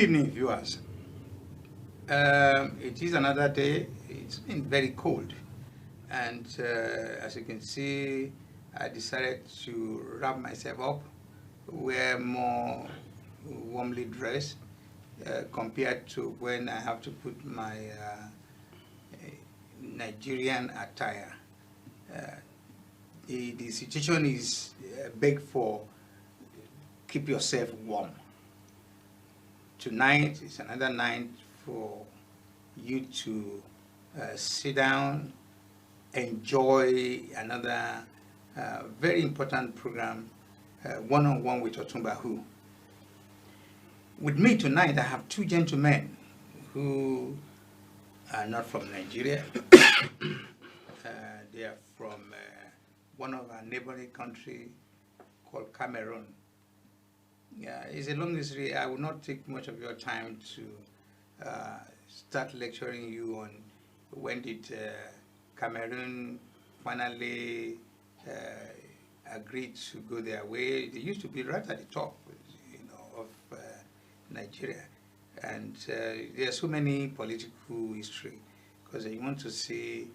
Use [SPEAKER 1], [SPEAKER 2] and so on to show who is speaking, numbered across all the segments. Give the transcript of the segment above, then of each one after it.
[SPEAKER 1] evening, viewers. It is another day. It's been very cold, and as you can see, I decided to wrap myself up, wear more warmly dressed compared to when I have to put my Nigerian attire. The situation is big for keep yourself warm. Tonight is another night for you to sit down, enjoy another very important program, One with OtunbaHOO. With me tonight, I have two gentlemen who are not from Nigeria. They are from one of our neighboring countries called Cameroon. Yeah, it's a long history. I will not take much of your time to start lecturing you on when did Cameroon finally agreed to go their way. They used to be right at the top, of Nigeria, and there are so many political history because you want to see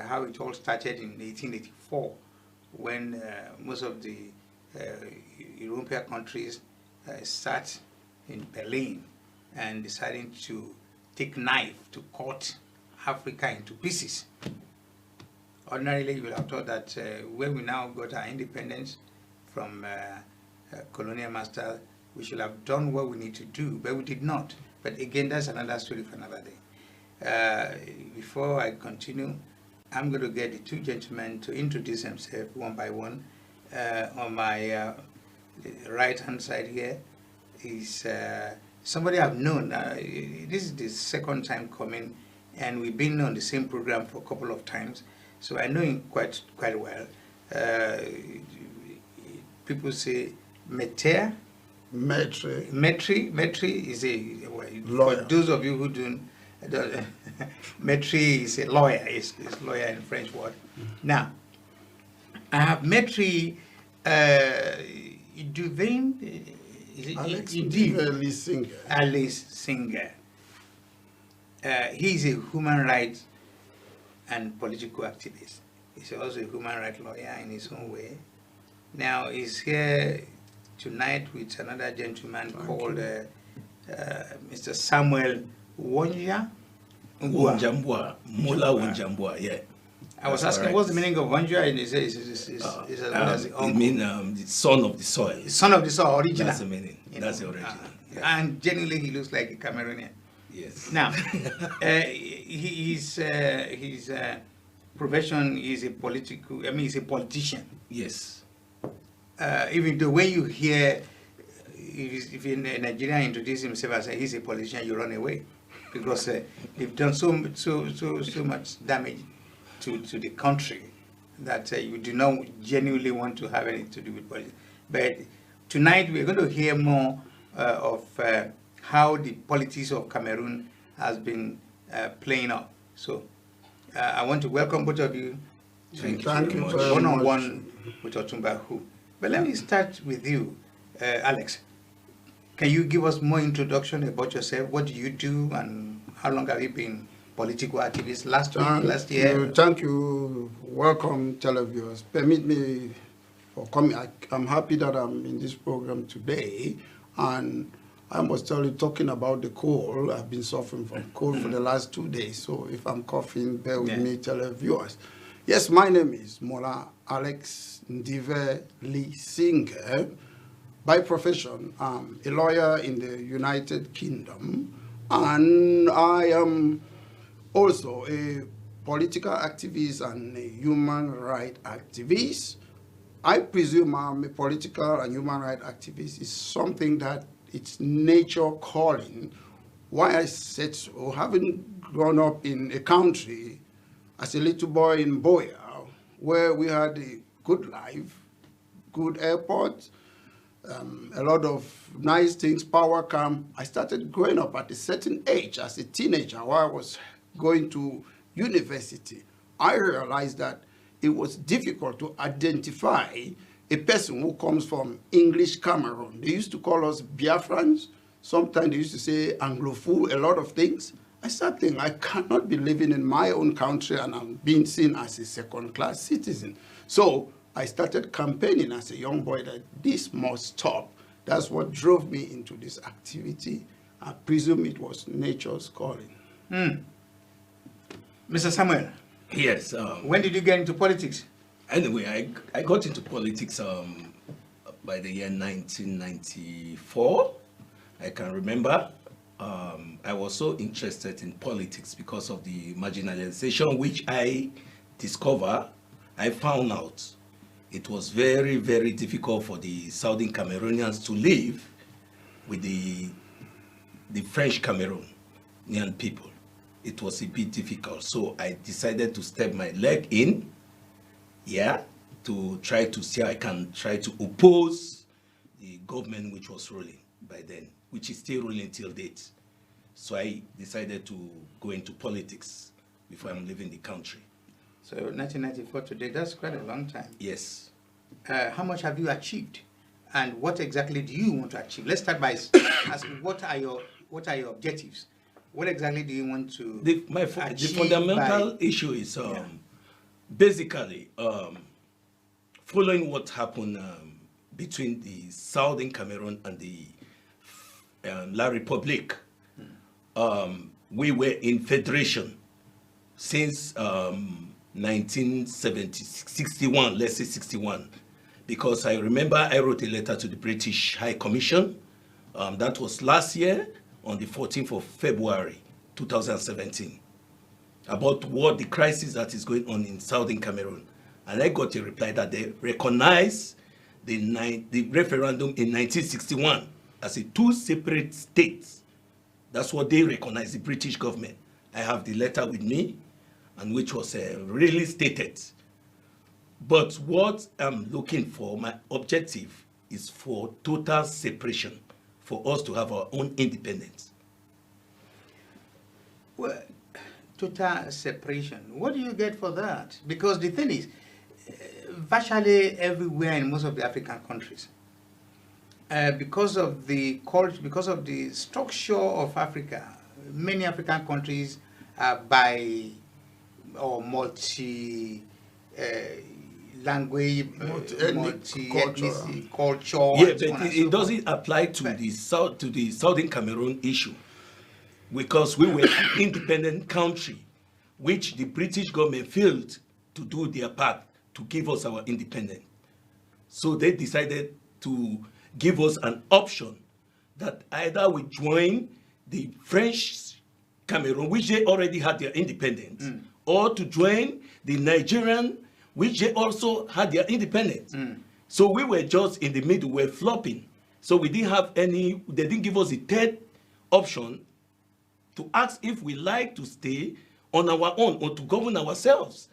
[SPEAKER 1] how it all started in 1884 when most of the European countries sat in Berlin and deciding to take knife to cut Africa into pieces. Ordinarily, you would have thought that when we now got our independence from colonial masters, we should have done what we need to do, but we did not. But again, that's another story for another day. Before I continue, I'm going to get the two gentlemen to introduce themselves one by one. On my right-hand side here is somebody I've known. This is the second time coming, and we've been on the same program for a couple of times, so I know him quite well. People say Metri is a lawyer. For those of you who don't, Metri is a lawyer. It's lawyer in French word. Now, I have Metri Duvin. Alice Singer. He's a human rights and political activist. He's also a human rights lawyer in his own way. Now he's here tonight with another gentleman called Mr. Samuel Wonja.
[SPEAKER 2] Unjambwa, Mula Unjambwa, yeah.
[SPEAKER 1] I was asking, what's the meaning of Wonja? And he says,
[SPEAKER 2] it means the son of the soil.
[SPEAKER 1] Son of the soil, original.
[SPEAKER 2] That's the meaning. That's the original.
[SPEAKER 1] Yeah. And generally, he looks like a Cameroonian.
[SPEAKER 2] Yes.
[SPEAKER 1] Now, his profession is a political. I mean, he's a politician.
[SPEAKER 2] Yes.
[SPEAKER 1] Even though when you hear if a Nigerian introduces himself as he's a politician, you run away because they've done so much damage to the country that you do not genuinely want to have anything to do with politics. But tonight we're going to hear more of how the politics of Cameroon has been playing out. So I want to welcome both of you to one-on-one with OtunbaHOO. But let me start with you, Alex. Can you give us more introduction about yourself? What do you do, and how long have you been political activist? Last year?
[SPEAKER 3] Thank you. Welcome, televiewers. Permit me for coming. I'm happy that I'm in this program today, and I must tell you, talking about the cold, I've been suffering from cold for the last 2 days, so if I'm coughing, bear with me, televiewers. Yes, my name is Mola Alex Ndive Lee Singer. By profession, I'm a lawyer in the United Kingdom, and I am also a political activist and a human rights activist. I presume I'm a political and human rights activist is something that it's nature calling. Why I said so, having grown up in a country as a little boy in Boya, where we had a good life, good airport, a lot of nice things, power camp. I started growing up at a certain age as a teenager while I was going to university. I realized that it was difficult to identify a person who comes from English Cameroon. They used to call us Biafrans. Sometimes they used to say Anglophone, a lot of things. I started thinking, I cannot be living in my own country and I'm being seen as a second-class citizen. So I started campaigning as a young boy that this must stop. That's what drove me into this activity. I presume it was nature's calling.
[SPEAKER 1] Mr. Samuel.
[SPEAKER 2] Yes.
[SPEAKER 1] When did you get into politics?
[SPEAKER 2] Anyway, I got into politics by the year 1994. I can remember. I was so interested in politics because of the marginalization which I discovered. I found out it was very, very difficult for the Southern Cameroonians to live with the French Cameroonian people. It was a bit difficult. So I decided to step my leg in, to try to see how I can try to oppose the government which was ruling by then, which is still ruling till date. So I decided to go into politics before I'm leaving the country.
[SPEAKER 1] So 1994 today, that's quite a long time.
[SPEAKER 2] Yes.
[SPEAKER 1] How much have you achieved? And what exactly do you want to achieve? Let's start by asking what are your objectives? What exactly do you want to achieve?
[SPEAKER 2] The fundamental issue is basically following what happened between the Southern Cameroon and the La Republique. We were in federation since 1961, let's say 61, because I remember I wrote a letter to the British High Commission. That was last year on the 14th of February 2017 about the crisis that is going on in Southern Cameroon. And I got a reply that they recognize the referendum in 1961 as a two separate states. That's what they recognize, the British government. I have the letter with me, and which was really stated. But what I'm looking for, my objective, is for total separation, for us to have our own independence.
[SPEAKER 1] Well, total separation. What do you get for that? Because the thing is, virtually everywhere in most of the African countries, because of the culture, because of the structure of Africa, many African countries are multi language, multi-ethnic culture.
[SPEAKER 2] Yeah, but it doesn't apply to the Southern Cameroon issue, because we were an independent country, which the British government failed to do their part to give us our independence. So they decided to give us an option that either we join the French Cameroon, which they already had their independence, or to join the Nigerian, which they also had their independence. So we were just in the middle, we're flopping. So we didn't have any, they didn't give us a third option to ask if we like to stay on our own or to govern ourselves.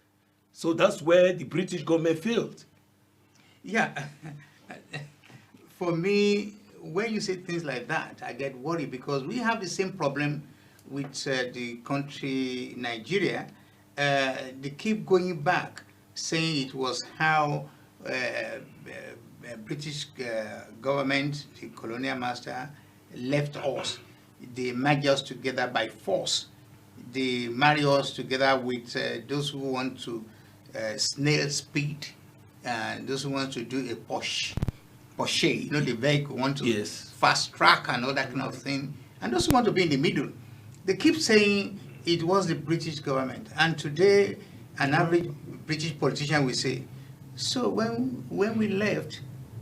[SPEAKER 2] So that's where the British government failed.
[SPEAKER 1] Yeah. For me, when you say things like that, I get worried because we have the same problem with the country Nigeria. They keep going back, saying it was how British government, the colonial master, left us. They merged us together by force. They marry us together with those who want to snail speed, and those who want to do a Porsche, you know, the vehicle want to fast track and all that kind of thing, and those who want to be in the middle. They keep saying it was the British government, and today an average British politician will say, so when we left,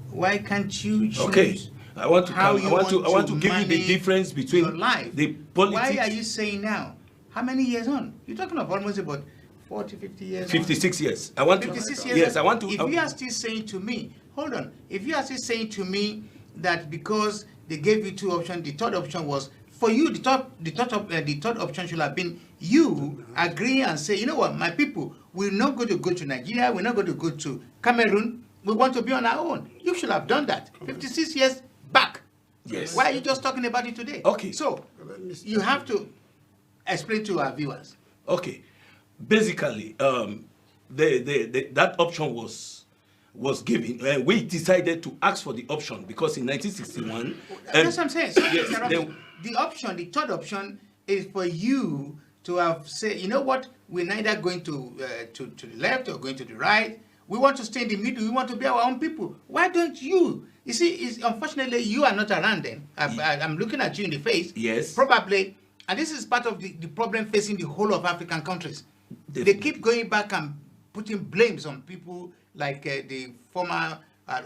[SPEAKER 1] why can't you choose?
[SPEAKER 2] Okay, I want to give you the difference between
[SPEAKER 1] your life.
[SPEAKER 2] The politics.
[SPEAKER 1] Why are you saying now? How many years on? You're talking of almost about 40, 50 years
[SPEAKER 2] 56 on. Years. I want
[SPEAKER 1] 56
[SPEAKER 2] to.
[SPEAKER 1] years
[SPEAKER 2] Yes,
[SPEAKER 1] on.
[SPEAKER 2] I want to.
[SPEAKER 1] If you are still saying to me, hold on. If you are still saying to me that because they gave you two options, the third option was for you. The third option should have been you agree and say, you know what, my people, we're not going to go to Nigeria. We're not going to go to Cameroon. We want to be on our own. You should have done that 56 years back.
[SPEAKER 2] Yes.
[SPEAKER 1] Why are you just talking about it today?
[SPEAKER 2] Okay.
[SPEAKER 1] So you have to explain to our viewers.
[SPEAKER 2] Okay. Basically, that option was was given, we decided to ask for the option because in 1961.
[SPEAKER 1] That's what I'm saying.
[SPEAKER 2] Yes,
[SPEAKER 1] the option, the third option, is for you to have said, you know what, we're neither going to the left or going to the right. We want to stay in the middle. We want to be our own people. Why don't you? You see, unfortunately, you are not around then. I'm looking at you in the face.
[SPEAKER 2] Yes.
[SPEAKER 1] Probably, and this is part of the problem facing the whole of African countries.
[SPEAKER 2] Definitely.
[SPEAKER 1] They keep going back and putting blames on people like the former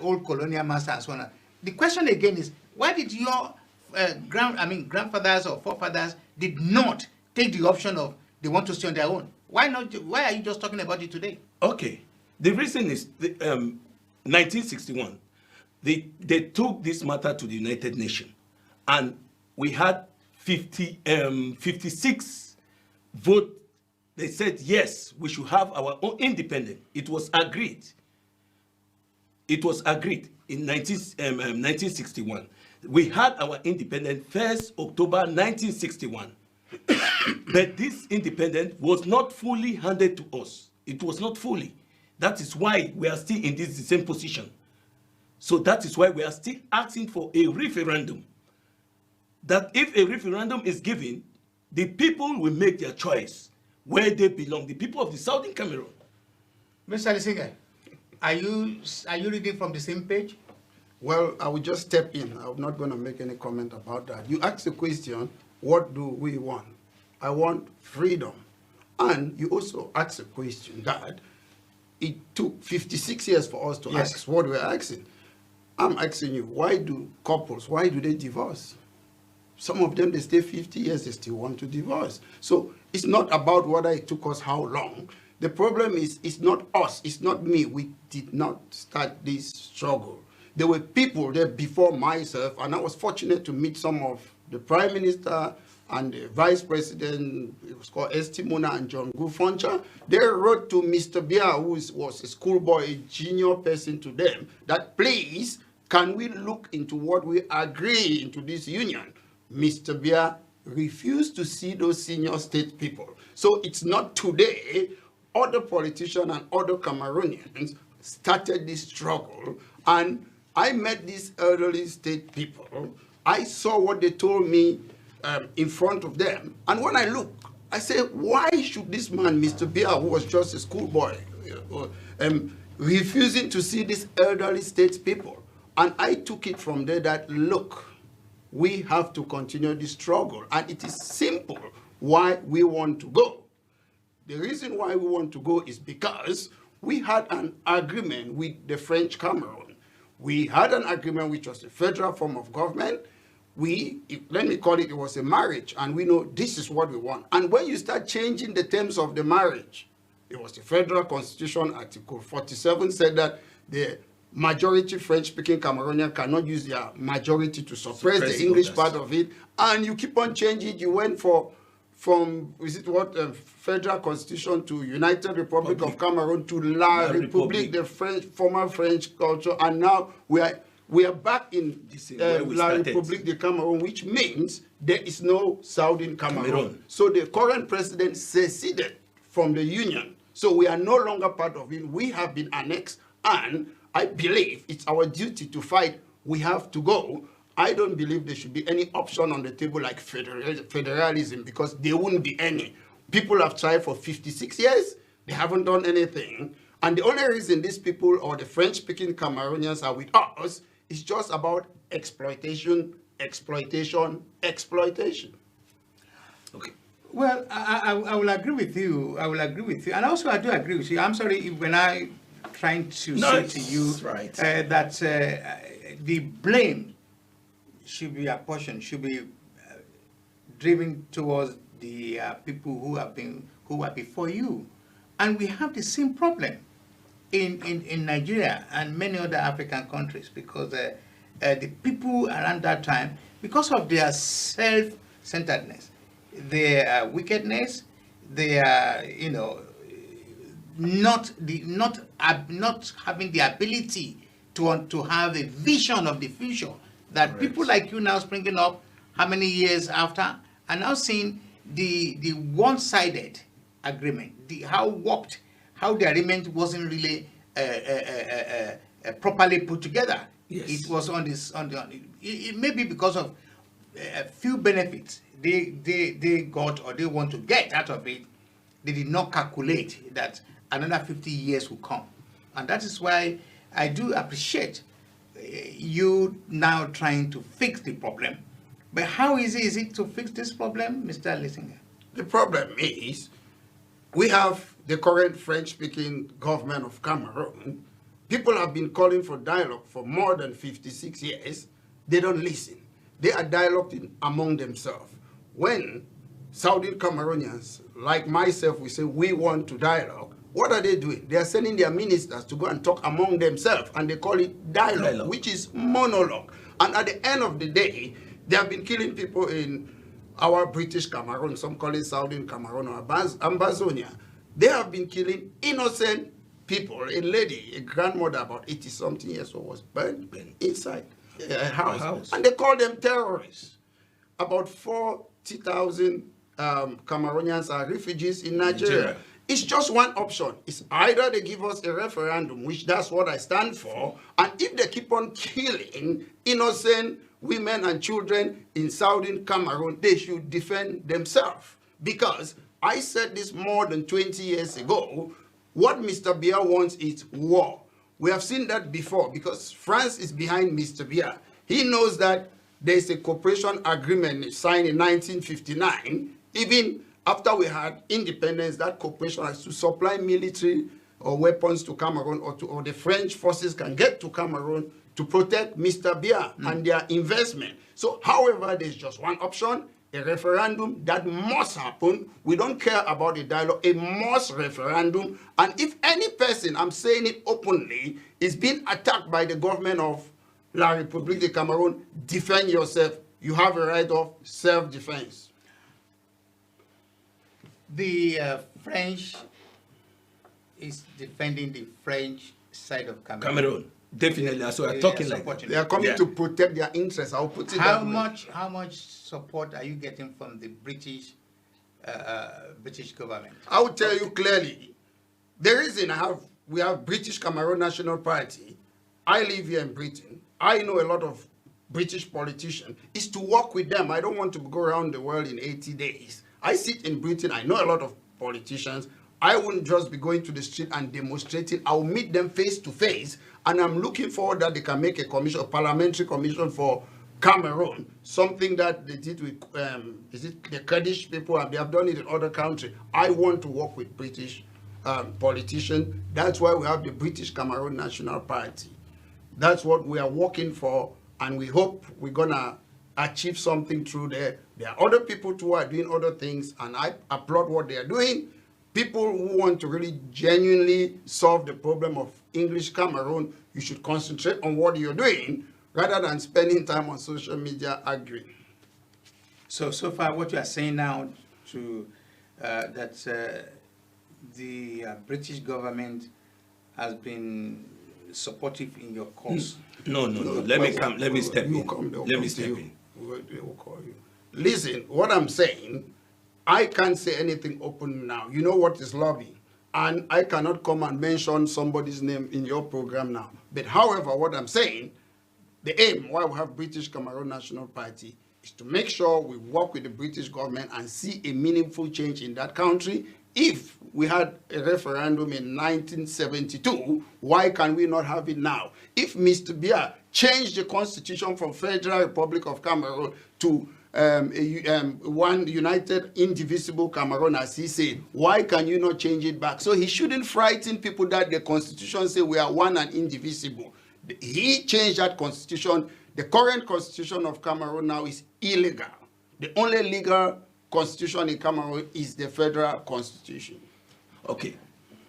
[SPEAKER 1] old colonial masters and so on. The question again is, why did your grandfathers or forefathers did not take the option of they want to stay on their own? Why not? Why are you just talking about it today?
[SPEAKER 2] Okay. The reason is 1961. They took this matter to the United Nations, and we had 56 vote. They said yes, we should have our own independence. It was agreed. It was agreed in 1961. We had our independence 1st October 1961. But this independence was not fully handed to us. It was not fully. That is why we are still in the same position. So that is why we are still asking for a referendum. That if a referendum is given, the people will make their choice where they belong, the people of the Southern Cameroon.
[SPEAKER 1] Mr. Lisinga, are you reading from the same page?
[SPEAKER 3] Well, I will just step in. I'm not going to make any comment about that. You asked the question, what do we want? I want freedom. And you also asked the question that it took 56 years for us to ask what we're asking. I'm asking you, why do they divorce? Some of them, they stay 50 years, they still want to divorce. So it's not about whether it took us how long. The problem is, it's not us, it's not me. We did not start this struggle. There were people there before myself, and I was fortunate to meet some of the Prime Minister and the Vice President, it was called Estimona and John Gufoncha. They wrote to Mr. Bia, who was a schoolboy, a junior person to them, that please, can we look into what we agree into this union? Mr. Bia refused to see those senior state people. So it's not today. Other politicians and other Cameroonians started this struggle, and I met these elderly state people. I saw what they told me in front of them, and when I look, I said, why should this man, Mr. Bia, who was just a schoolboy, refusing to see these elderly state people? And I took it from there that, look, we have to continue this struggle, and it is simple why we want to go. The reason why we want to go is because we had an agreement with the French Cameroon. We had an agreement which was a federal form of government. Let me call it, it was a marriage, and we know this is what we want. And when you start changing the terms of the marriage, it was the Federal Constitution, Article 47 said that the majority French-speaking Cameroonian cannot use their majority to suppress the English part of it, and you keep on changing. You went from Federal Constitution to United Republic of Cameroon to La République, the former French culture, and now we are back in La République de Cameroon, which means there is no Southern Cameroon. So the current president seceded from the union. So we are no longer part of it. We have been annexed, and I believe it's our duty to fight. We have to go. I don't believe there should be any option on the table like federalism, because there wouldn't be any. People have tried for 56 years. They haven't done anything. And the only reason these people or the French-speaking Cameroonians are with us is just about exploitation, exploitation, exploitation.
[SPEAKER 2] Okay.
[SPEAKER 1] Well, I will agree with you. I will agree with you. And also I do agree with you. I'm sorry when I trying to say to you that the blame should be apportioned, should be driven towards the people who are before you. And we have the same problem in Nigeria and many other African countries, because the people around that time, because of their self-centeredness, their wickedness, their not having the ability to have a vision of the future, that Correct. People like you now springing up how many years after are now seeing the one-sided agreement, how the agreement wasn't really properly put together.
[SPEAKER 2] Yes.
[SPEAKER 1] It was on this it may be because of a few benefits they got or they want to get out of it. They did not calculate that another 50 years will come, and that is why I do appreciate you now trying to fix the problem. But how easy is it to fix this problem, Mr. Lissinger?
[SPEAKER 3] The problem is we have the current French-speaking government of Cameroon. People have been calling for dialogue for more than 56 years. They don't listen. They are dialoguing among themselves. When Southern Cameroonians, like myself, we say we want to dialogue, what are they doing? They are sending their ministers to go and talk among themselves, and they call it dialogue, which is monologue. And at the end of the day, they have been killing people in our British Cameroon, some call it Southern Cameroon or Ambazonia. They have been killing innocent people. A lady, a grandmother about 80-something years old, was burned inside a house. And they call them terrorists. About 40,000 Cameroonians are refugees in Nigeria. It's just one option. It's either they give us a referendum, which that's what I stand for, and if they keep on killing innocent women and children in Southern Cameroon, they should defend themselves. Because I said this more than 20 years ago, what Mr. Biya wants is war. We have seen that before because France is behind Mr. Biya. He knows that there's a cooperation agreement signed in 1959. Even after we had independence, that cooperation has to supply military or weapons to Cameroon, or the French forces can get to Cameroon to protect Mr. Biya and their investment. So, however, there's just one option, a referendum that must happen. We don't care about the dialogue, a must referendum. And if any person, I'm saying it openly, is being attacked by the government of La République de Cameroon, defend yourself. You have a right of self-defense.
[SPEAKER 1] The French is defending the French side of Cameroon.
[SPEAKER 2] Definitely, so we're talking like that.
[SPEAKER 3] They are coming to protect their interests. I'll put it
[SPEAKER 1] How much support are you getting from the British government?
[SPEAKER 3] I will tell you clearly. The reason we have British Cameroon National Party, I live here in Britain. I know a lot of British politicians, is to work with them. I don't want to go around the world in 80 days. I sit in Britain. I know a lot of politicians. I wouldn't just be going to the street and demonstrating. I'll meet them face to face, and I'm looking forward that they can make a commission, a parliamentary commission for Cameroon, something that they did with, is it the Kurdish people, and they have done it in other countries. I want to work with British politicians. That's why we have the British Cameroon National Party. That's what we are working for, and we hope we're going to achieve something through there. There are other people too who are doing other things, and I applaud what they are doing. People who want to really genuinely solve the problem of English Cameroon, you should concentrate on what you're doing rather than spending time on social media arguing.
[SPEAKER 1] So far what you are saying now to that the British government has been supportive in your cause.
[SPEAKER 2] No. Let me step in.
[SPEAKER 3] We'll call you. Listen, what I'm saying, I can't say anything open now. You know what is lobbying. And I cannot come and mention somebody's name in your program now. But however, what I'm saying, the aim why we have British Cameroon National Party is to make sure we work with the British government and see a meaningful change in that country. If we had a referendum in 1972, why can we not have it now? If Mr. Biya changed the constitution from Federal Republic of Cameroon to one united, indivisible Cameroon, as he said, why can you not change it back? So he shouldn't frighten people that the constitution say we are one and indivisible. He changed that constitution. The current constitution of Cameroon now is illegal. The only legal constitution in Cameroon is the federal constitution.
[SPEAKER 2] Okay.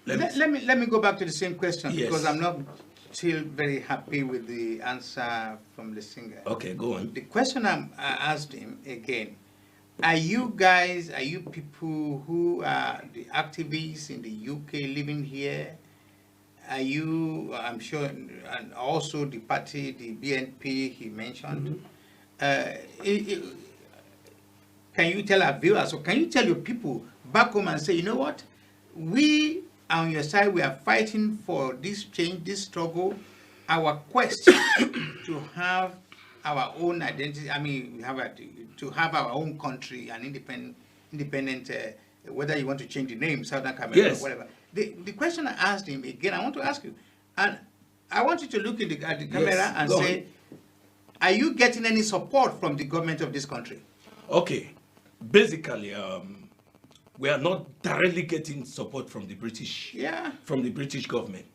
[SPEAKER 1] Let me go back to the same question,
[SPEAKER 2] yes,
[SPEAKER 1] because I'm not still very happy with the answer from the singer.
[SPEAKER 2] Okay, go on.
[SPEAKER 1] The question I asked him again, are you people who are the activists in the UK living here? Are you, I'm sure, and also the party, the BNP he mentioned, can you tell our viewers, or can you tell your people back home and say, you know what, we on your side, we are fighting for this change, this struggle, our quest to have our own identity. I mean, we have to have our own country and independent. Whether you want to change the name, Southern Cameroon,
[SPEAKER 2] Yes.
[SPEAKER 1] or whatever. The question I asked him again, I want to ask you, and I want you to look at the camera
[SPEAKER 2] Yes,
[SPEAKER 1] and
[SPEAKER 2] go
[SPEAKER 1] say, are you getting any support from the government of this country?
[SPEAKER 2] Okay, basically, we are not directly getting support from the British.
[SPEAKER 1] Yeah.
[SPEAKER 2] From the British government,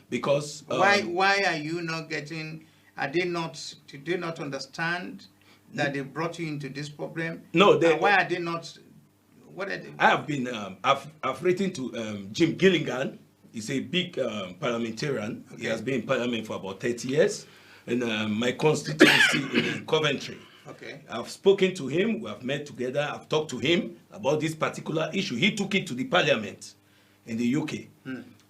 [SPEAKER 2] because
[SPEAKER 1] Why are you not getting? Did they not understand that they brought you into this problem?
[SPEAKER 2] No,
[SPEAKER 1] And why are they not? What are they?
[SPEAKER 2] I have been, I've written to Jim Gillingham. He's a big parliamentarian.
[SPEAKER 1] Okay.
[SPEAKER 2] He has been in parliament for about 30 years. In my constituency in Coventry.
[SPEAKER 1] Okay.
[SPEAKER 2] I've spoken to him. We have met together. I've talked to him about this particular issue. He took it to the parliament in the UK.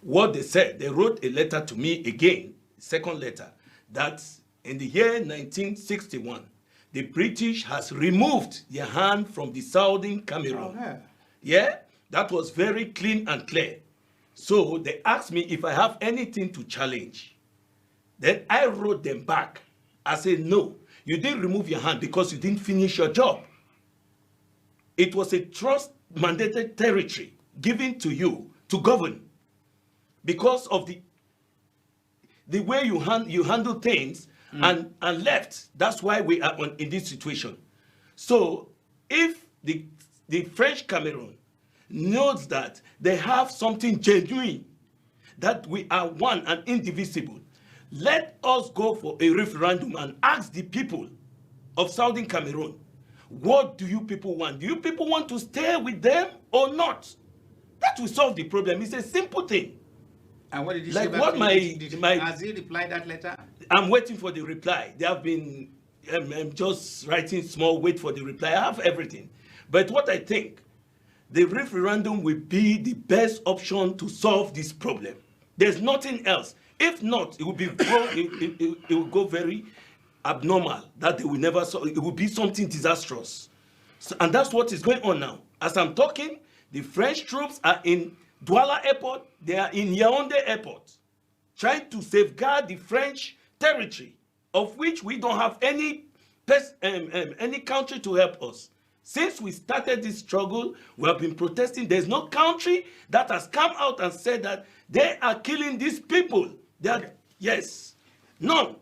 [SPEAKER 2] What they said, they wrote a letter to me again, second letter, that in the year 1961, the British has removed their hand from the Southern Cameroon.
[SPEAKER 1] Okay.
[SPEAKER 2] Yeah, that was very clean and clear. So they asked me if I have anything to challenge. Then I wrote them back. I said, no, you didn't remove your hand because you didn't finish your job. It was a trust mandated territory given to you to govern. Because of the way you handle things and left, that's why we are in this situation. So if the French Cameroon knows that they have something genuine, that we are one and indivisible, let us go for a referendum and ask the people of Southern Cameroon, what do you people want? Do you people want to stay with them or not? That will solve the problem. It's a simple thing.
[SPEAKER 1] And what did he
[SPEAKER 2] Like
[SPEAKER 1] say back
[SPEAKER 2] what
[SPEAKER 1] to you?
[SPEAKER 2] my
[SPEAKER 1] Has he replied that letter?
[SPEAKER 2] I'm waiting for the reply. They have been I'm just writing small, wait for the reply. I have everything. But what I think, the referendum will be the best option to solve this problem. There's nothing else. If not, it will be it will go very abnormal, that they will never solve. It will be something disastrous. So, and that's what is going on now. As I'm talking, the French troops are in Douala Airport, they are in Yaoundé Airport, trying to safeguard the French territory, of which we don't have any country to help us. Since we started this struggle, we have been protesting. There's no country that has come out and said that they are killing these people. They are, yes, none.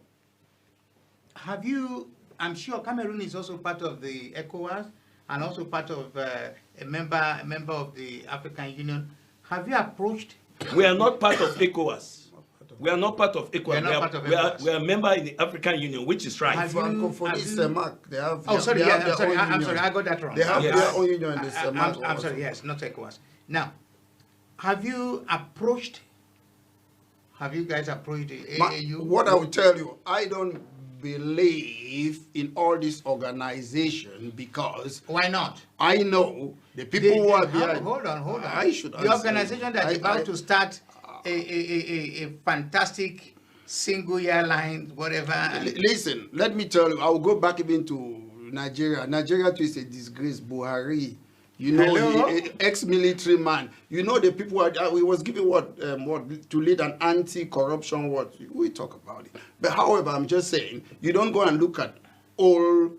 [SPEAKER 1] Have you, I'm sure Cameroon is also part of the ECOWAS and also part of a member of the African Union. Have you approached?
[SPEAKER 2] We are not part of ECOWAS. We are not part of ECOWAS. We are a member in the African Union, which is right.
[SPEAKER 3] Francophonie, CEMAC, they have.
[SPEAKER 1] Oh, sorry,
[SPEAKER 3] they have
[SPEAKER 1] yeah,
[SPEAKER 3] their own
[SPEAKER 1] I'm
[SPEAKER 3] union.
[SPEAKER 1] sorry, I got that wrong.
[SPEAKER 3] They have
[SPEAKER 2] Yes.
[SPEAKER 3] their own union in the CEMAC.
[SPEAKER 1] I'm sorry, yes, not ECOWAS. Now, have you guys approached the AAU?
[SPEAKER 3] What I will tell you, I don't believe in all this organization because
[SPEAKER 1] Why not?
[SPEAKER 3] I know the people who are behind.
[SPEAKER 1] Hold on.
[SPEAKER 3] I should
[SPEAKER 1] The
[SPEAKER 3] answer
[SPEAKER 1] organization
[SPEAKER 3] you.
[SPEAKER 1] that's about to start a fantastic single airline, whatever.
[SPEAKER 3] Listen, let me tell you, I will go back even to Nigeria. Nigeria too is a disgrace. Buhari, you know, ex-military man. You know the people we was given what to lead an anti-corruption what we talk about it. But however, I'm just saying you don't go and look at all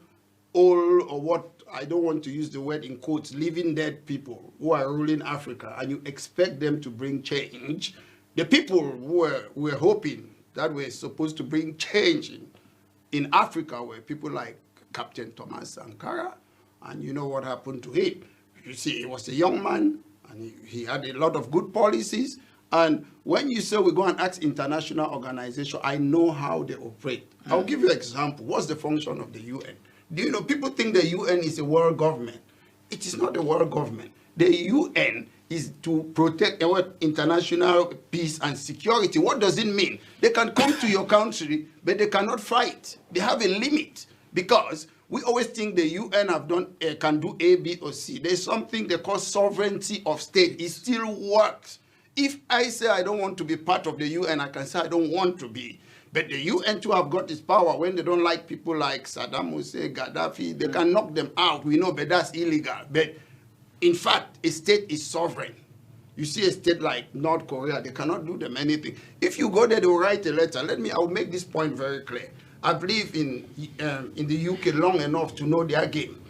[SPEAKER 3] or what I don't want to use the word in quotes, living dead people who are ruling Africa, and you expect them to bring change. The people who were hoping that we're supposed to bring change in Africa were people like Captain Thomas Sankara, and you know what happened to him. You see, he was a young man, and he had a lot of good policies. And when you say we go and ask international organizations, I know how they operate. I'll give you an example. What's the function of the UN? Do you know, people think the UN is a world government. It is not a world government. The UN is to protect international peace and security. What does it mean? They can come to your country, but they cannot fight. They have a limit, because we always think the UN can do A, B, or C. There's something they call sovereignty of state. It still works. If I say I don't want to be part of the UN, I can say I don't want to be. But the UN too have got this power. When they don't like people like Saddam Hussein, Gaddafi, they can knock them out. We know, but that's illegal. But in fact, a state is sovereign. You see a state like North Korea, they cannot do them anything. If you go there, they will write a letter. I'll make this point very clear. I've lived in the UK long enough to know their game.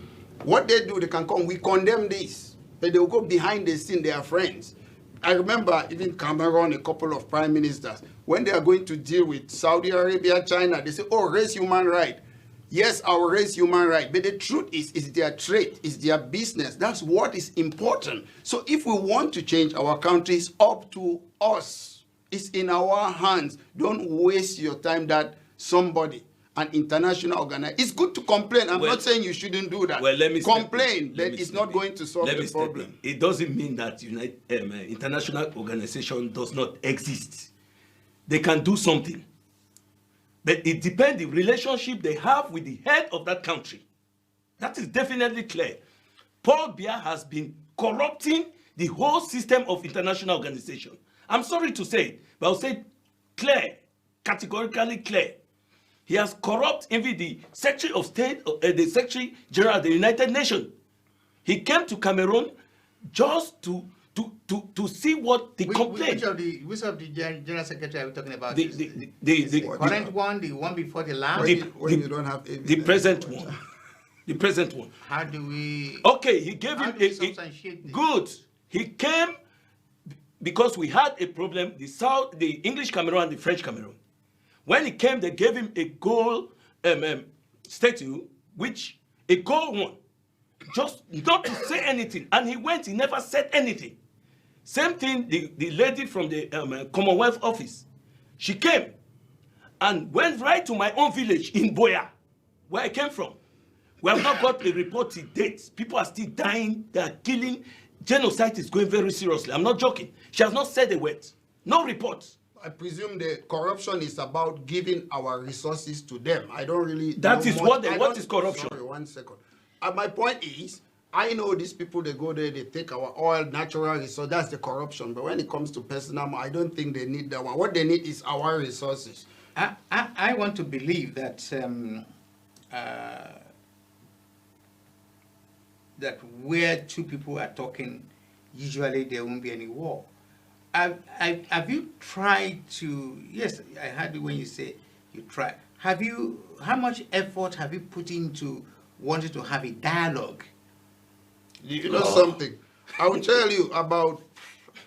[SPEAKER 3] What they do, they can come, we condemn this. But they will go behind the scene, they are friends. I remember even Cameroon, a couple of prime ministers, when they are going to deal with Saudi Arabia, China, they say, oh, raise human right. Yes, I will raise human right. But the truth is, it's their trade, it's their business. That's what is important. So if we want to change our country, it's up to us. It's in our hands. Don't waste your time that somebody, an international organization, it's good to complain. I'm not saying you shouldn't do that.
[SPEAKER 2] Well, let me
[SPEAKER 3] complain, but it's not going to solve the problem.
[SPEAKER 2] It doesn't mean that international organization does not exist. They can do something. But it depends the relationship they have with the head of that country. That is definitely clear. Paul Biya has been corrupting the whole system of international organization. I'm sorry to say it, but I'll say clear, categorically clear. He has corrupted even the Secretary of State, the Secretary General of the United Nations. He came to Cameroon just to see what the complaint.
[SPEAKER 1] Which of the General Secretary are we talking about?
[SPEAKER 2] The
[SPEAKER 1] current one, the one before the last?
[SPEAKER 3] When you don't have evidence.
[SPEAKER 2] The present one. The present one.
[SPEAKER 1] How do we...
[SPEAKER 2] Okay, he gave him good. He came because we had a problem, the English Cameroon and the French Cameroon. When he came, they gave him a gold statue, which a gold one, just not to say anything. And he went, he never said anything. Same thing, the lady from the Commonwealth office, she came and went right to my own village in Boya, where I came from. We have not got a report to date. People are still dying, they are killing. Genocide is going very seriously. I'm not joking. She has not said a word. No report.
[SPEAKER 3] I presume the corruption is about giving our resources to them. I don't really
[SPEAKER 2] That is what is corruption?
[SPEAKER 3] Sorry, 1 second. My point is, I know these people, they go there, they take our oil, natural resources, that's the corruption. But when it comes to personal, I don't think they need that one. What they need is our resources.
[SPEAKER 1] I want to believe that that where two people are talking, usually there won't be any war. Have you tried to, yes, I heard it when you say you try. How much effort have you put into wanting to have a dialogue?
[SPEAKER 3] You know something? I will tell you about,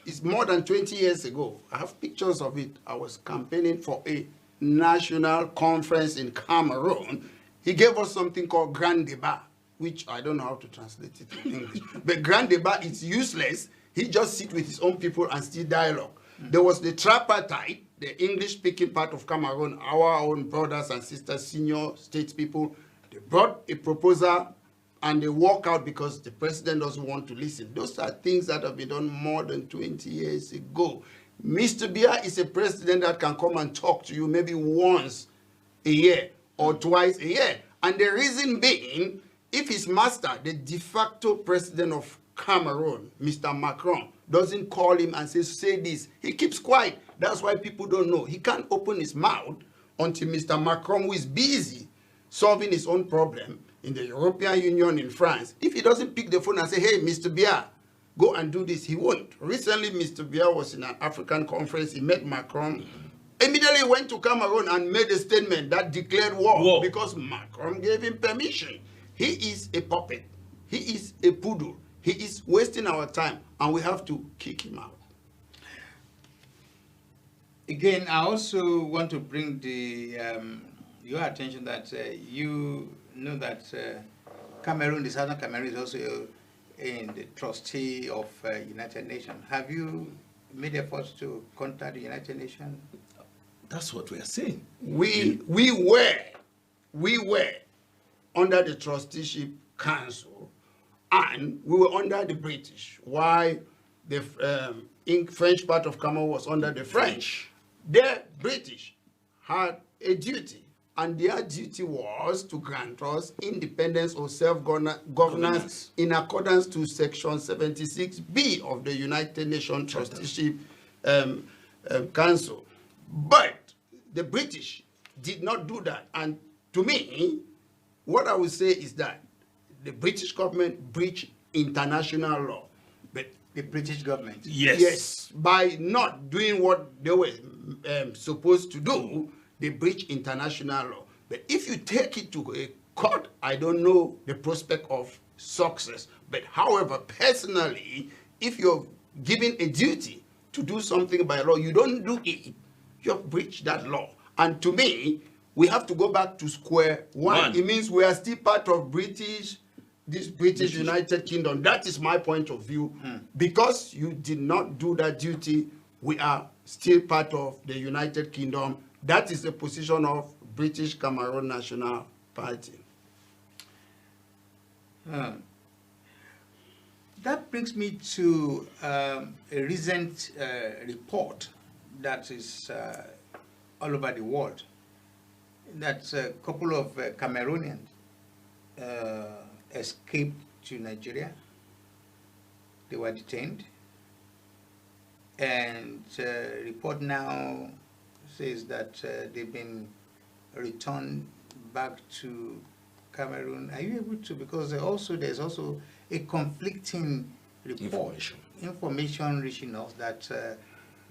[SPEAKER 3] it's more than 20 years ago. I have pictures of it. I was campaigning for a national conference in Cameroon. He gave us something called Grand Débat, which I don't know how to translate it in English. But Grand Débat is useless. He just sit with his own people and still dialogue. There was the tripartite, the English-speaking part of Cameroon, our own brothers and sisters, senior state people. They brought a proposal and they walk out because the president doesn't want to listen. Those are things that have been done more than 20 years ago. Mr. Biya is a president that can come and talk to you maybe once a year or twice a year. And the reason being, if his master, the de facto president of Cameroon, Mr. Macron, doesn't call him and say this, he keeps quiet. That's why people don't know. He can't open his mouth until Mr. Macron, who is busy solving his own problem in the European Union, in France, if he doesn't pick the phone and say, hey, Mr. Biya, go and do this, he won't. Recently, Mr. Biya was in an African conference. He met Macron. Immediately went to Cameroon and made a statement that declared war because Macron gave him permission. He is a puppet. He is a poodle. He is wasting our time, and we have to kick him out.
[SPEAKER 1] Again, I also want to bring your attention that you know that Cameroon, the Southern Cameroon, is also in the trustee of United Nations. Have you made efforts to contact the United Nations?
[SPEAKER 2] That's what we are saying.
[SPEAKER 3] We were under the trusteeship council, and we were under the British, while the French part of Cameroon was under the French. The British had a duty, and their duty was to grant us independence or self-governance in accordance to Section 76B of the United Nations Trusteeship Council. But the British did not do that, and to me, what I would say is that the British government breached international law. But
[SPEAKER 1] The British government.
[SPEAKER 2] Yes.
[SPEAKER 3] Yes, by not doing what they were supposed to do, they breach international law. But if you take it to a court, I don't know the prospect of success. But however, personally, if you're given a duty to do something by law, you don't do it, you have breached that law. And to me, we have to go back to square one. It means we are still part of this British United Kingdom. That is my point of view. Because you did not do that duty, we are still part of the United Kingdom. That is the position of British Cameroon National Party.
[SPEAKER 1] That brings me to a recent report that is all over the world. That a couple of Cameroonians escaped to Nigeria. They were detained. And report now says that they've been returned back to Cameroon. Are you able to, because there's also a conflicting report, information reaching us that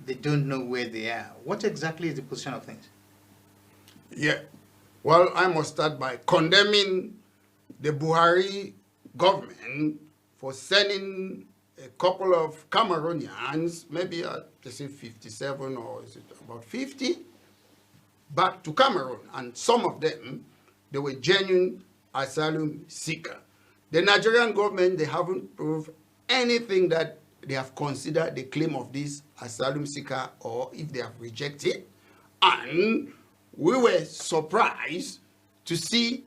[SPEAKER 1] they don't know where they are. What exactly is the position of things?
[SPEAKER 3] Yeah, well, I must start by condemning the Buhari government for sending a couple of Cameroonians, maybe they say 57 or is it about 50, back to Cameroon. And some of them, they were genuine asylum seekers. The Nigerian government, they haven't proved anything that they have considered the claim of this asylum seeker or if they have rejected. And we were surprised to see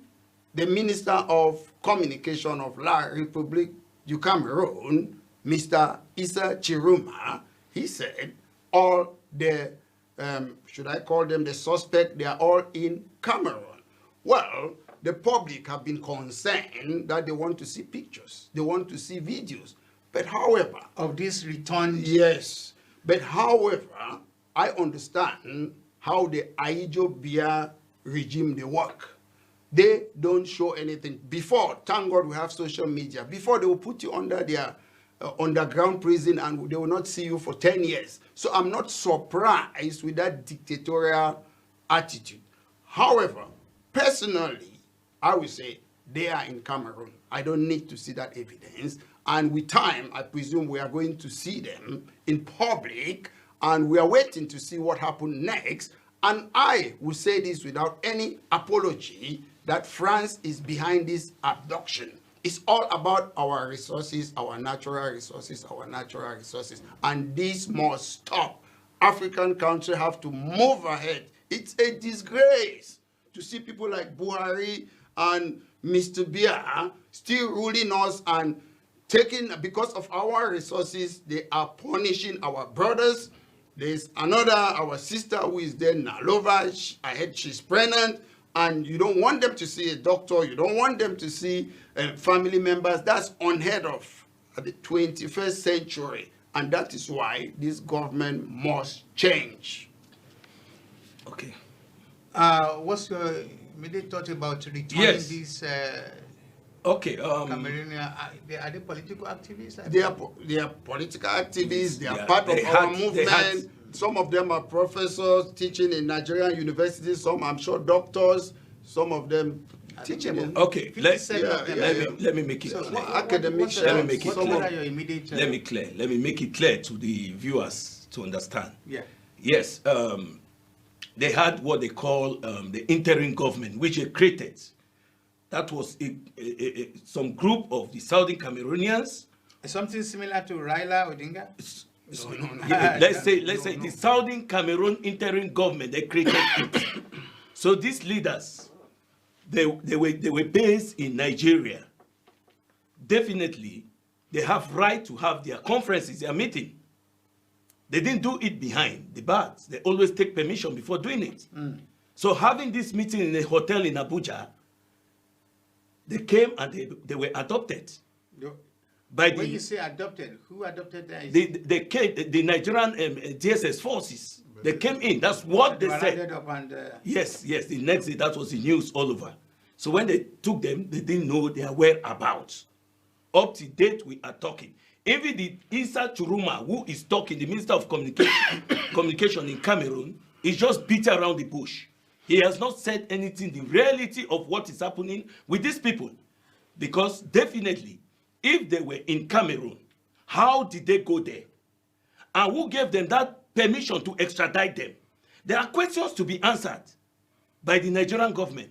[SPEAKER 3] the Minister of Communication of La République du Cameroon, Mr. Issa Chiruma. He said all the, should I call them the suspect, they are all in Cameroon. Well, the public have been concerned that they want to see pictures, they want to see videos. But however,
[SPEAKER 1] of this return.
[SPEAKER 3] Yes. But however, I understand how the Aijo Bia regime they work. They don't show anything. Before, thank God we have social media. Before, they will put you under their underground prison and they will not see you for 10 years. So I'm not surprised with that dictatorial attitude. However, personally, I would say they are in Cameroon. I don't need to see that evidence. And with time, I presume we are going to see them in public, and we are waiting to see what happens next. And I will say this without any apology, that France is behind this abduction. It's all about our resources, our natural resources, our natural resources. And this must stop. African countries have to move ahead. It's a disgrace to see people like Buhari and Mr. Biya still ruling us and taking, because of our resources, they are punishing our brothers. There's another, our sister who is there, Nalova. I heard she's pregnant, and you don't want them to see a doctor. You don't want them to see family members. That's unheard of at the 21st century. And that is why this government must change.
[SPEAKER 2] Okay.
[SPEAKER 1] What's your immediate thought about returning these
[SPEAKER 2] okay.
[SPEAKER 1] Cameroonian? Are they political activists?
[SPEAKER 3] They are political activists. They are part of our movement. Some of them are professors teaching in Nigerian universities. Some, I'm sure, doctors. Some of them teaching.
[SPEAKER 2] Okay, let me make it clear.
[SPEAKER 3] Academics.
[SPEAKER 2] Let me make it
[SPEAKER 1] clear.
[SPEAKER 2] Let me make it clear to the viewers to understand.
[SPEAKER 1] Yeah.
[SPEAKER 2] Yes. They had what they call the interim government, which they created. That was some group of the Southern Cameroonians.
[SPEAKER 1] Something similar to Raila Odinga?
[SPEAKER 2] No. Yeah, let's say the Southern Cameroon interim government, they created it. So these leaders, they were based in Nigeria. Definitely, they have right to have their conferences, their meeting. They didn't do it behind the bars. They always take permission before doing it. So having this meeting in a hotel in Abuja, they came and they were adopted.
[SPEAKER 1] When you say adopted, who adopted them?
[SPEAKER 2] They came, the Nigerian DSS forces. They came in. That's what they said. Yes. The next day, that was the news all over. So when they took them, they didn't know their whereabouts. Up to date, we are talking. Even the Issa Churuma, who is talking, the Minister of Communication in Cameroon, is just beat around the bush. He has not said anything, the reality of what is happening with these people. Because definitely, if they were in Cameroon, how did they go there? And who gave them that permission to extradite them? There are questions to be answered by the Nigerian government.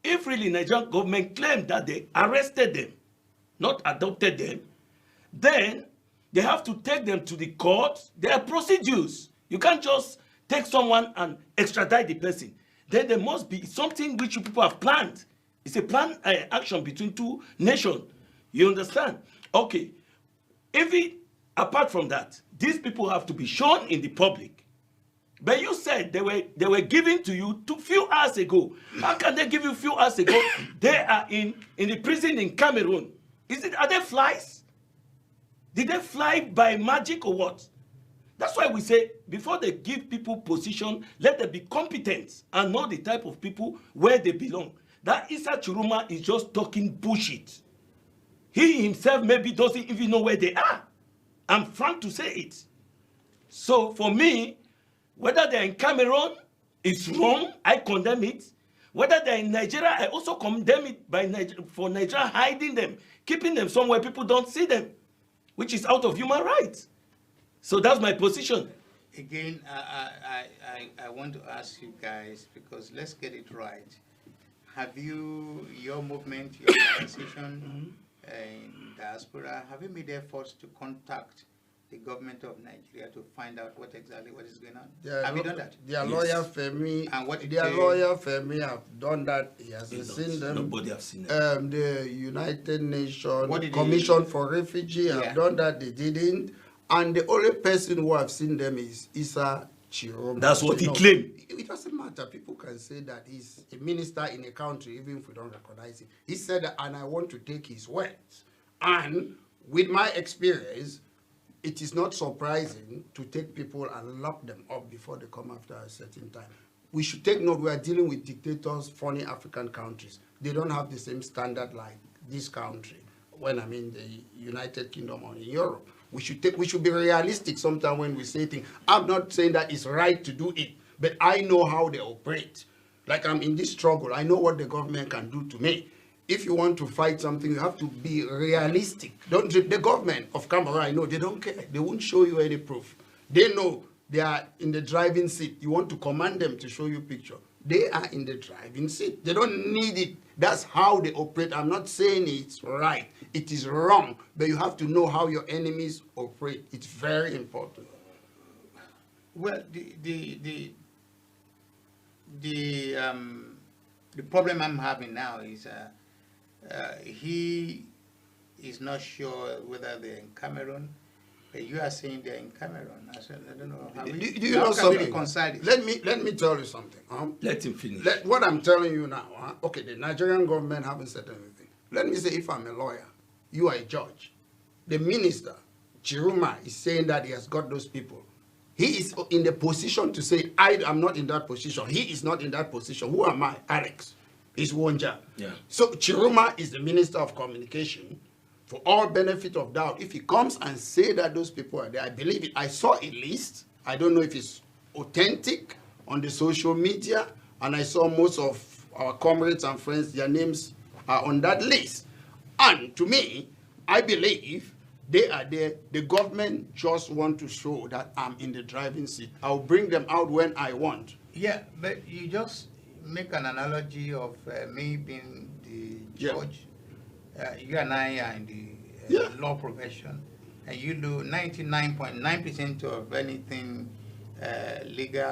[SPEAKER 2] If really Nigerian government claimed that they arrested them, not adopted them, then they have to take them to the court. There are procedures. You can't just take someone and extradite the person. Then there must be something which you people have planned. It's a planned action between two nations. You understand? Okay. Apart from that, these people have to be shown in the public. But you said they were given to you a few hours ago. How can they give you a few hours ago? They are in the prison in Cameroon. Are they flies? Did they fly by magic or what? That's why we say, before they give people position, let them be competent and know the type of people where they belong. That Issa Churuma is just talking bullshit. He himself maybe doesn't even know where they are. I'm frank to say it. So for me, whether they're in Cameroon, it's wrong. I condemn it. Whether they're in Nigeria, I also condemn it for Nigeria hiding them, keeping them somewhere people don't see them, which is out of human rights. So that's my position.
[SPEAKER 1] Again, I want to ask you guys, because let's get it right. Have you, your movement, your organization in diaspora, have you made efforts to contact the government of Nigeria to find out what is going on? Have you done that?
[SPEAKER 3] Their lawyer Femi,
[SPEAKER 1] and what
[SPEAKER 3] lawyer Femi have done that. He hasn't seen them.
[SPEAKER 2] Nobody have seen them.
[SPEAKER 3] The United Nations Commission for Refugee have done that. They didn't. And the only person who have seen them is Issa Churuma.
[SPEAKER 2] That's what he claimed.
[SPEAKER 3] It doesn't matter. People can say that he's a minister in a country, even if we don't recognize him. He said that, and I want to take his words. And with my experience, it is not surprising to take people and lock them up before they come after a certain time. We should take note, we are dealing with dictators, funny African countries. They don't have the same standard like this country, when I'm in the United Kingdom or in Europe. We should be realistic sometimes when we say things. I'm not saying that it's right to do it, but I know how they operate. Like, I'm in this struggle. I know what the government can do to me. If you want to fight something, you have to be realistic. The government of Cameroon, I know, they don't care. They won't show you any proof. They know they are in the driving seat. You want to command them to show you picture. They are in the driving seat. They don't need it. That's how they operate. I'm not saying it's right. It is wrong. But you have to know how your enemies operate. It's very important.
[SPEAKER 1] Well, the problem I'm having now is he is not sure whether they're in Cameroon. You are saying they're in Cameroon. I said, I don't know how.
[SPEAKER 3] Do you know something? Let me tell you something.
[SPEAKER 2] Let him finish.
[SPEAKER 3] What I'm telling you now. Okay, the Nigerian government haven't said anything. Let me say, if I'm a lawyer, you are a judge. The minister, Churuma, is saying that he has got those people. He is in the position to say, I am not in that position. He is not in that position. Who am I? Alex. He's Wonja. Yeah. So Churuma is the Minister of Communication. For all benefit of doubt, if he comes and say that those people are there, I believe it. I saw a list. I don't know if it's authentic on the social media, and I saw most of our comrades and friends, their names are on that list. And to me, I believe they are there. The government just want to show that I'm in the driving seat. I'll bring them out when I want.
[SPEAKER 1] Yeah, but you just make an analogy of me being the judge. You and I are in the law profession, and you do 99.9% of anything legal,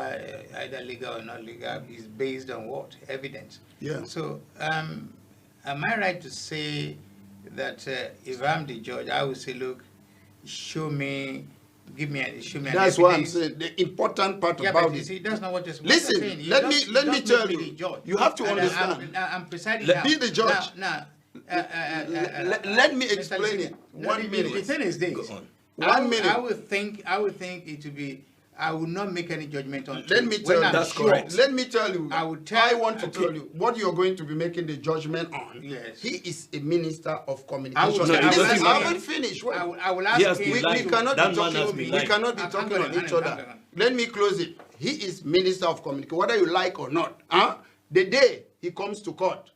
[SPEAKER 1] either legal or not legal, is based on what? Evidence.
[SPEAKER 3] Yeah.
[SPEAKER 1] So, am I right to say that if I'm the judge, I would say, look, show me
[SPEAKER 3] That's what I'm saying. The important part about
[SPEAKER 1] it. See, that's not what you're
[SPEAKER 3] Listen,
[SPEAKER 1] saying.
[SPEAKER 3] let me tell you. You have to understand.
[SPEAKER 1] I'm presiding
[SPEAKER 3] now. Be the judge.
[SPEAKER 1] Now,
[SPEAKER 3] let me explain it. 1 minute.
[SPEAKER 1] The thing is this.
[SPEAKER 3] 1 minute.
[SPEAKER 1] I would think it would be I will not make any judgment on.
[SPEAKER 3] Let me tell you,
[SPEAKER 2] that's correct.
[SPEAKER 3] Let me tell you. I want to
[SPEAKER 1] okay.
[SPEAKER 3] tell you what you're going to be making the judgment on.
[SPEAKER 1] Yes.
[SPEAKER 3] He is a minister of communication.
[SPEAKER 1] I
[SPEAKER 3] haven't finished. Wait.
[SPEAKER 1] I will ask him.
[SPEAKER 3] We cannot be talking. We cannot be talking on each other. Let me close it. He is minister of communication, whether you like or not. The day he comes to court,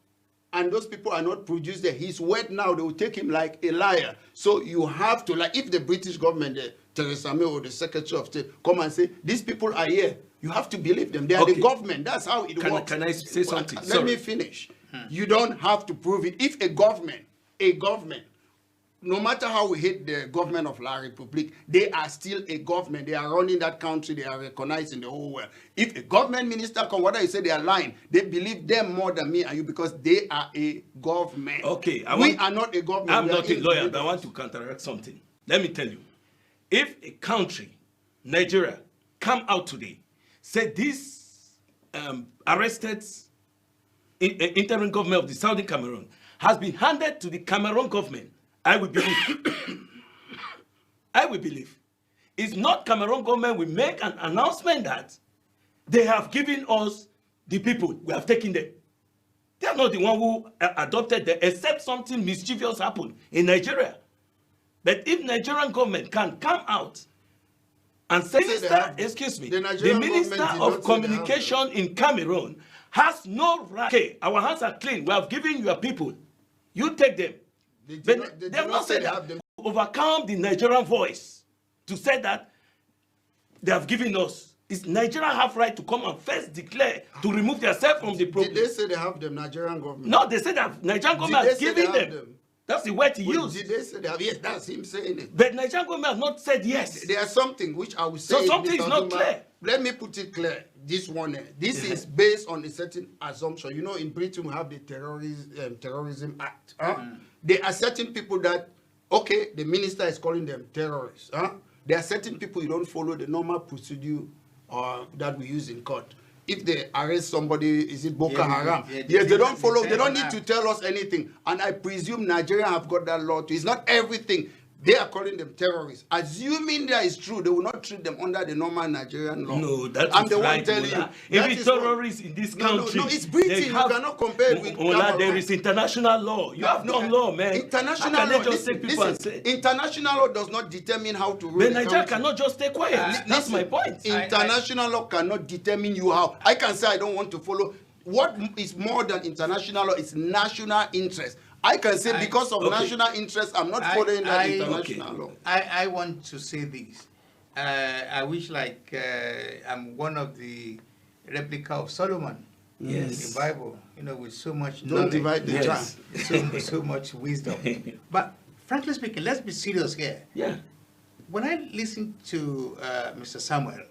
[SPEAKER 3] and those people are not produced there, his word now, they will take him like a liar. So you have to, like, if the British government, Theresa May or the Secretary of State, come and say, these people are here, you have to believe them. They are the government. That's how it works.
[SPEAKER 2] Can I say something?
[SPEAKER 3] Let me finish. You don't have to prove it. If a government, no matter how we hate the government of La Republique, they are still a government. They are running that country. They are recognized in the whole world. If a government minister come, whether you say they are lying, they believe them more than me and you because they are a government.
[SPEAKER 2] Okay.
[SPEAKER 3] We are not a government.
[SPEAKER 2] I'm not a lawyer, but I want to counteract something. Let me tell you. If a country, Nigeria, come out today, say this arrested interim government of the Southern Cameroon has been handed to the Cameroon government, I will believe. I will believe. It's not Cameroon government will make an announcement that they have given us the people, we have taken them. They are not the one who adopted them, except something mischievous happened in Nigeria. But if Nigerian government can come out and say, excuse me, the Minister of Communication in Cameroon has no right. Okay, our hands are clean. We have given your people. You take them. They have not said that. Overcome the Nigerian voice to say that they have given us. Is Nigeria have right to come and first declare to remove themselves from the problem?
[SPEAKER 3] Did they say they have them, Nigerian government?
[SPEAKER 2] No, they said that Nigerian government has given them. That's the word he used.
[SPEAKER 3] Did they say they have? Yes, that's him saying it.
[SPEAKER 2] But Nigerian government has not said yes.
[SPEAKER 3] There's something which I will say.
[SPEAKER 2] So something is not clear.
[SPEAKER 3] Let me put it clear. This one, this is based on a certain assumption. You know, in Britain we have the Terrorism Act. There are certain people that, okay, the minister is calling them terrorists. There are certain people you don't follow the normal procedure that we use in court. If they arrest somebody, is it Boko Haram? Yes, they don't follow. They don't need to tell us anything. And I presume Nigeria have got that law too. It's not everything. They are calling them terrorists. Assuming that is true, they will not treat them under the normal Nigerian law.
[SPEAKER 2] No, that's
[SPEAKER 3] I'm the
[SPEAKER 2] right,
[SPEAKER 3] one telling you.
[SPEAKER 2] If it's terrorists in this country,
[SPEAKER 3] no, it's Britain. You cannot compare it with Cameroon.
[SPEAKER 2] There is international law. You have no law, man.
[SPEAKER 3] International law. International law does not determine how to rule.
[SPEAKER 2] But Nigeria cannot just stay quiet. That's my point.
[SPEAKER 3] International law cannot determine you how. I can say I don't want to follow. What is more than international law is national interest. I can say because of national interest, I'm not following that international law.
[SPEAKER 1] I want to say this. I wish like I'm one of the replica of Solomon in the Bible, you know, with so much knowledge.
[SPEAKER 3] Don't divide the child.
[SPEAKER 1] So much wisdom. But frankly speaking, let's be serious here.
[SPEAKER 2] Yeah.
[SPEAKER 1] When I listen to Mr. Samuel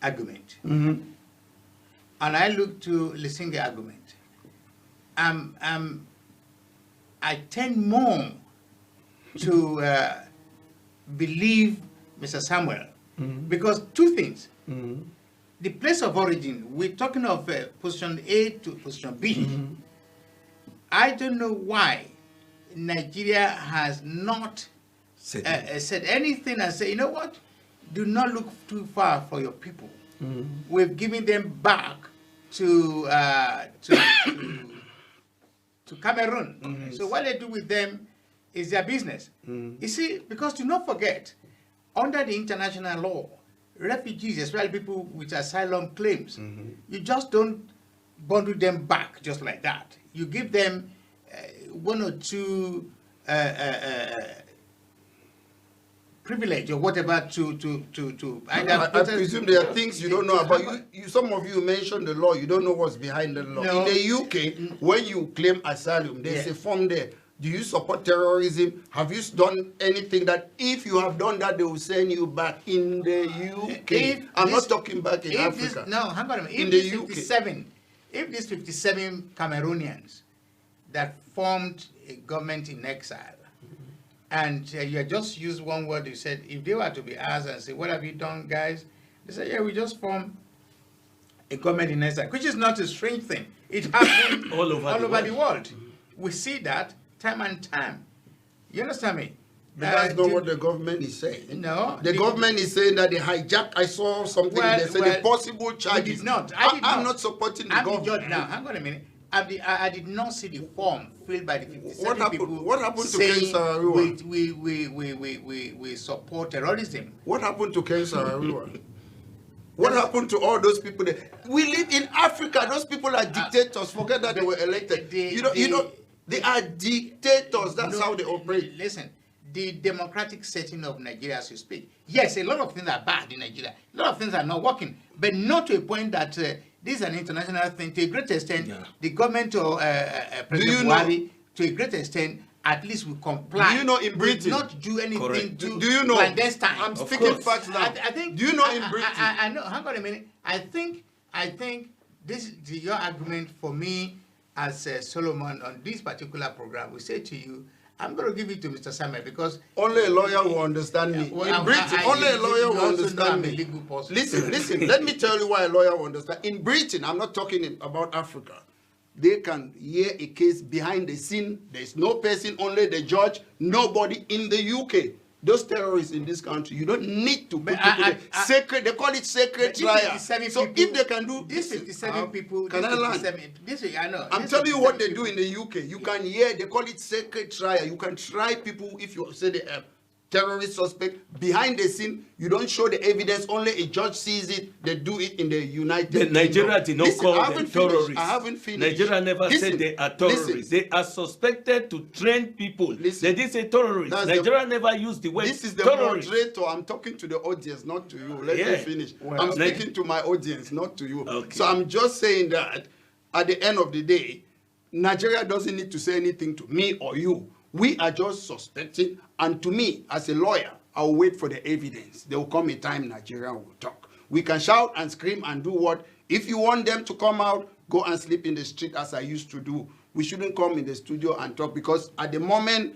[SPEAKER 1] argument, and I look to listen the argument, I tend more to believe Mr. Samuel because two things. The place of origin, we're talking of position A to position B. I don't know why Nigeria has not said anything and say, you know what, do not look too far for your people. We've given them back to Cameroon. So what they do with them is their business. You see, because do not forget, under the international law, refugees, especially people with asylum claims, you just don't bundle them back just like that. You give them one or two privilege or whatever to either.
[SPEAKER 3] I presume there are things you don't know about. Some of you mentioned the law. You don't know what's behind the law. No. In the UK, when you claim asylum, there's a form there. Do you support terrorism? Have you done anything that if you have done that, they will send you back in the UK? I'm not talking back in Africa.
[SPEAKER 1] Hang on a minute. If these 57 Cameroonians that formed a government in exile, and you just used one word, you said, if they were to be asked and say, what have you done, guys? They say, yeah, we just formed a government in exile, which is not a strange thing. It happens all over the world. We see that time and time. You understand me?
[SPEAKER 3] But that's not what the government is saying.
[SPEAKER 1] No.
[SPEAKER 3] The government is saying that they hijacked. I saw something they said the possible charges.
[SPEAKER 1] Did not.
[SPEAKER 3] I'm not supporting the government.
[SPEAKER 1] I'm the judge now. Hang on a minute. I did not see the form filled by the 57 people.
[SPEAKER 3] What happened to
[SPEAKER 1] saying
[SPEAKER 3] Ken Saro-Wiwa?
[SPEAKER 1] We support terrorism.
[SPEAKER 3] What happened to Ken Saro-Wiwa? What happened to all those people there? We live in Africa. Those people are dictators. Forget that they were elected. They are dictators. That's how they operate.
[SPEAKER 1] Listen, the democratic setting of Nigeria as you speak. Yes, a lot of things are bad in Nigeria. A lot of things are not working. But not to a point that this is an international thing. To a great extent, the government or President Buhari, to a great extent, at least we comply.
[SPEAKER 3] Do you know in Britain?
[SPEAKER 1] Not do anything to
[SPEAKER 3] do you know?
[SPEAKER 1] clandestine.
[SPEAKER 3] I'm speaking facts now.
[SPEAKER 1] I think.
[SPEAKER 3] Do you know in Britain?
[SPEAKER 1] I know. Hang on a minute. I think this is your argument for me as Solomon on this particular program. We say to you, I'm going to give it to Mr. Samuel because
[SPEAKER 3] only a lawyer will understand me. In Britain, only a lawyer will understand me. Listen. Let me tell you why a lawyer will understand. In Britain, I'm not talking about Africa. They can hear a case behind the scene. There's no person, only the judge, nobody in the UK. Those terrorists in this country, you don't need to put people there. Sacred, they call it sacred trial. So
[SPEAKER 1] people,
[SPEAKER 3] if they can do
[SPEAKER 1] this 57 people,
[SPEAKER 3] can I land?
[SPEAKER 1] I know.
[SPEAKER 3] I'm telling you what they do in the UK. You can hear, they call it sacred trial. You can try people if you say they are terrorist suspect. Behind the scene, you don't show the evidence, only a judge sees it. They do it in the United Kingdom.
[SPEAKER 2] Nigeria did not call them terrorists.
[SPEAKER 3] I haven't finished.
[SPEAKER 2] Nigeria never said they are terrorists. They are suspected to train people. They didn't say terrorists. Nigeria never used the word
[SPEAKER 3] This is the
[SPEAKER 2] terrorist.
[SPEAKER 3] moderator. I'm talking to the audience, not to you. Let me finish. Well, I'm speaking to my audience, not to you.
[SPEAKER 2] Okay.
[SPEAKER 3] So I'm just saying that at the end of the day, Nigeria doesn't need to say anything to me or you. We are just suspecting, and to me, as a lawyer, I'll wait for the evidence. There will come a time Nigeria will talk. We can shout and scream and do what? If you want them to come out, go and sleep in the street as I used to do. We shouldn't come in the studio and talk because at the moment,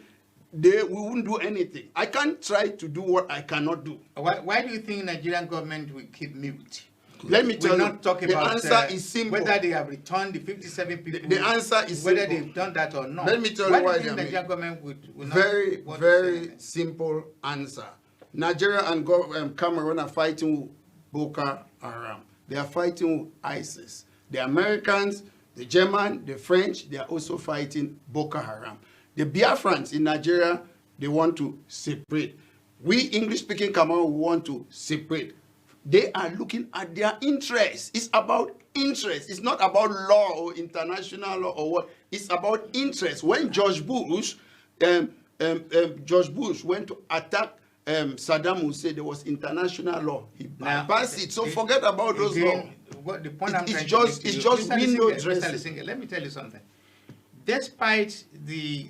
[SPEAKER 3] we won't do anything. I can't try to do what I cannot do.
[SPEAKER 1] Why do you think Nigerian government will keep mute?
[SPEAKER 3] Let me tell you,
[SPEAKER 1] not talk about
[SPEAKER 3] the answer is simple.
[SPEAKER 1] Whether they have returned the 57 people.
[SPEAKER 3] The answer is
[SPEAKER 1] whether
[SPEAKER 3] simple.
[SPEAKER 1] they've done that or not.
[SPEAKER 3] Let me tell you why
[SPEAKER 1] the Nigerian government will not
[SPEAKER 3] very,
[SPEAKER 1] want
[SPEAKER 3] very simple answer. Nigeria and Cameroon are fighting with Boko Haram. They are fighting with ISIS. The Americans, the German, the French, they are also fighting Boko Haram. The Biafrans in Nigeria, they want to separate. We English-speaking Cameroon want to separate. They are looking at their interests. It's about interest. It's not about law or international law or what. It's about interest. When George Bush went to attack Saddam Hussein, there was international law. He bypassed it. So forget about those laws.
[SPEAKER 1] The point
[SPEAKER 3] it's just window dressing.
[SPEAKER 1] Let me tell you something. Despite the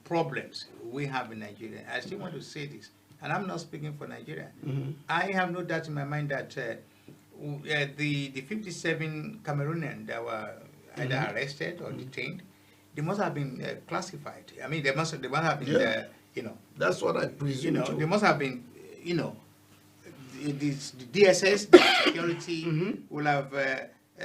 [SPEAKER 1] problems we have in Nigeria, I still want to say this. And I'm not speaking for Nigeria. I have no doubt in my mind that the 57 Cameroonians that were either arrested or detained, they must have been classified. I mean, they must have been,
[SPEAKER 3] That's what I presume.
[SPEAKER 1] They must have been, the DSS, the security, will have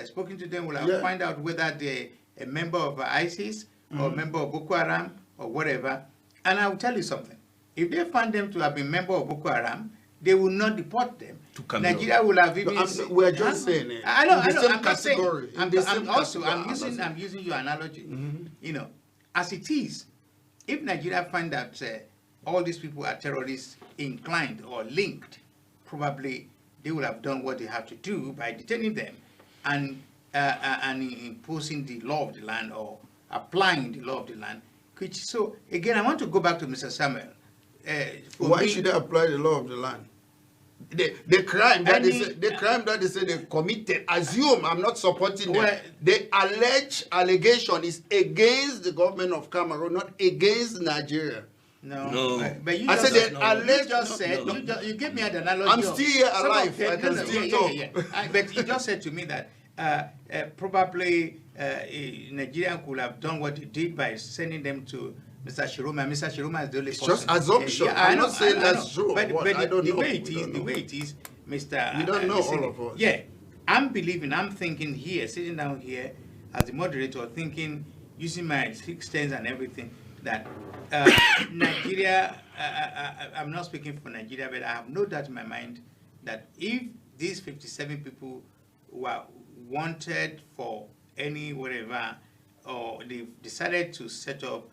[SPEAKER 1] spoken to them, will have find out whether they're a member of ISIS or a member of Boko Haram or whatever. And I'll tell you something. If they find them to have been member of Boko Haram, they will not deport them. Nigeria will have even.
[SPEAKER 3] We're just saying it.
[SPEAKER 1] I know. I'm using your analogy. As it is, if Nigeria find that all these people are terrorists inclined or linked, probably they will have done what they have to do by detaining them and imposing the law of the land or applying the law of the land. So again, I want to go back to Mr. Samuel.
[SPEAKER 3] Why should they apply the law of the land? The crime that they say they committed, assume, I'm not supporting them. The alleged allegation is against the government of Cameroon, not against Nigeria.
[SPEAKER 1] No. But you you gave me an analogy.
[SPEAKER 3] I'm still here alive. I can still talk.
[SPEAKER 1] But you just said to me that probably Nigeria could have done what they did by sending them to Mr. Shiroma. Mr. Shiroma is the only person.
[SPEAKER 3] Just assumption. I'm not saying that's true.
[SPEAKER 1] But
[SPEAKER 3] the
[SPEAKER 1] way it is, Mr.
[SPEAKER 3] We don't know all of us.
[SPEAKER 1] Yeah. I'm thinking here, sitting down here as the moderator, thinking, using my 6 10s and everything, that Nigeria, I'm not speaking for Nigeria, but I have no doubt in my mind that if these 57 people were wanted for any whatever, or they decided to set up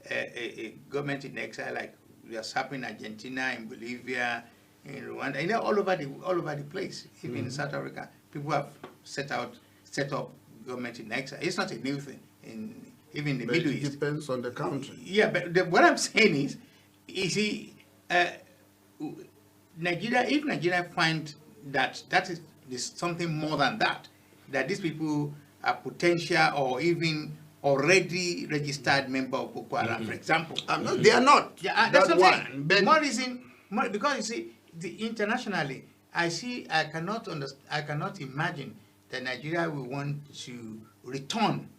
[SPEAKER 1] a government in exile like was happening in Argentina, in Bolivia, in Rwanda, you know, all over the place, even in South Africa, people have set up government in exile. It's not a new thing even in the Middle East.
[SPEAKER 3] It depends on the country.
[SPEAKER 1] Yeah, but what I'm saying is, you see, Nigeria, if Nigeria find that is something more than that these people are potential or even already registered member of Boko Haram, for example.
[SPEAKER 3] They are not.
[SPEAKER 1] Yeah, that's
[SPEAKER 3] that
[SPEAKER 1] what
[SPEAKER 3] one.
[SPEAKER 1] I'm saying. More reason, because you see, internationally, I cannot imagine that Nigeria will want to return.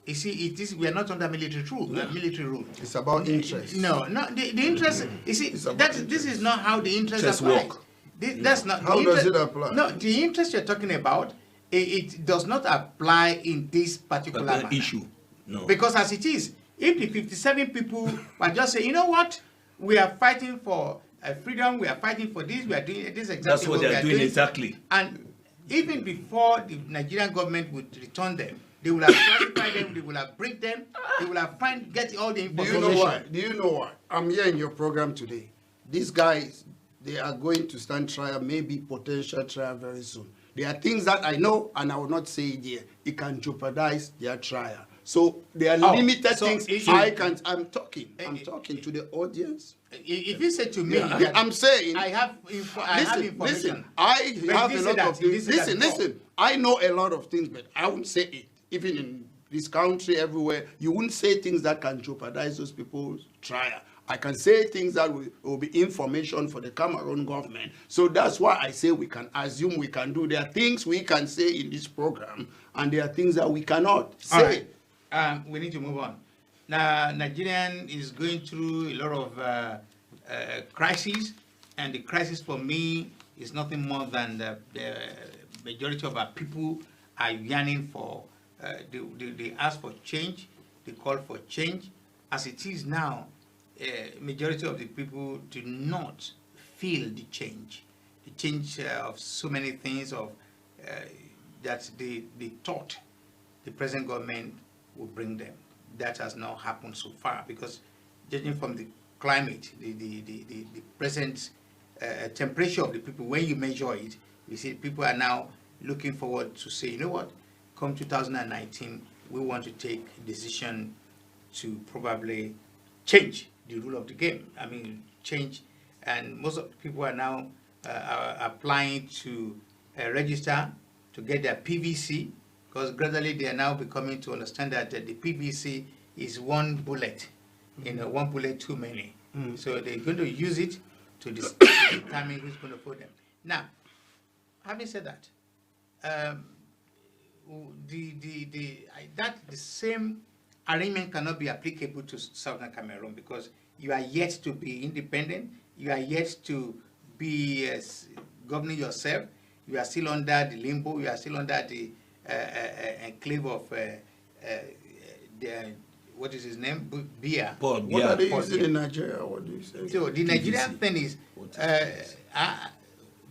[SPEAKER 1] You see, we are not under military rule. Military rule.
[SPEAKER 3] It's about interest.
[SPEAKER 1] No, the interest. You see, this is not how the interest applies. That's not.
[SPEAKER 3] How does it apply?
[SPEAKER 1] No, the interest you're talking about, it does not apply in this particular
[SPEAKER 2] issue. No.
[SPEAKER 1] Because as it is, if the 57 people were just saying, you know what, we are fighting for freedom, we are fighting for this, we are doing this exactly.
[SPEAKER 2] That's what they are doing exactly.
[SPEAKER 1] And even before the Nigerian government would return them, they will have classified them, they will have briefed them, they will have get all the information.
[SPEAKER 3] Do you know what? I'm here in your program today. These guys, they are going to stand trial, maybe potential trial very soon. There are things that I know, and I will not say it here. It can jeopardize their trial. So there are limited things I'm talking to the audience.
[SPEAKER 1] If you say to me,
[SPEAKER 3] I'm saying
[SPEAKER 1] I have information.
[SPEAKER 3] Listen, I have a lot of things. Listen, I know a lot of things, but I won't say it. Even in this country, everywhere, you wouldn't say things that can jeopardize those people's trial. I can say things that will be information for the Cameroon government. So that's why I say we can assume we can do. There are things we can say in this program, and there are things that we cannot say.
[SPEAKER 1] Right. We need to move on. Now, Nigerian is going through a lot of crises, and the crisis for me is nothing more than the majority of our people are yearning for. They ask for change, they call for change. As it is now, majority of the people do not feel the change of so many things that they thought the present government would bring them. That has not happened so far, because judging from the climate, the present temperature of the people, when you measure it, you see people are now looking forward to say, you know what, come 2019, we want to take a decision to probably change the rule of the game. I mean, change, and most of the people are now applying to register to get their PVC, because gradually they are now becoming to understand that the PVC is one bullet, one bullet too many. So they're going to use it to determine who's going to vote them. Now, having said that, the same arrangement cannot be applicable to Southern Cameroon, because you are yet to be independent, you are yet to be governing yourself, you are still under the limbo, you are still under the enclave of what is his name? Bia.
[SPEAKER 3] What are they using in Nigeria? What do you say?
[SPEAKER 1] So the Nigerian thing is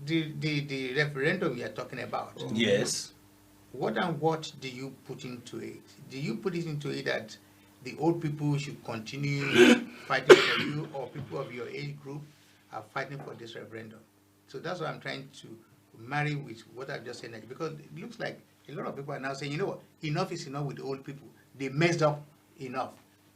[SPEAKER 1] the referendum you are talking about.
[SPEAKER 2] Yes.
[SPEAKER 1] What and what do you put into it? Do you put it into it that the old people should continue fighting for you, or people of your age group are fighting for this referendum? So that's what I'm trying to marry with what I've just said, because it looks like a lot of people are now saying, you know what, enough is enough with the old people. They messed up enough.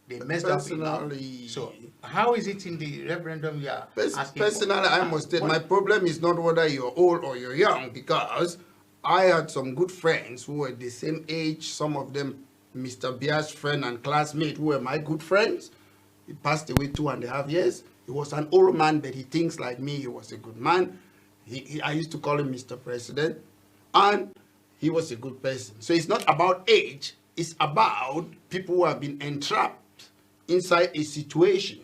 [SPEAKER 1] They messed up enough. So how is it in the referendum you are asking
[SPEAKER 3] personally,
[SPEAKER 1] for?
[SPEAKER 3] I must say, my problem is not whether you're old or you're young, because I had some good friends who were the same age, some of them Mr. Bia's friend and classmate who were my good friends. He passed away 2.5 years. He was an old man, but he thinks like me. He was a good man. I used to call him Mr. President, and he was a good person. So it's not about age. It's about people who have been entrapped inside a situation.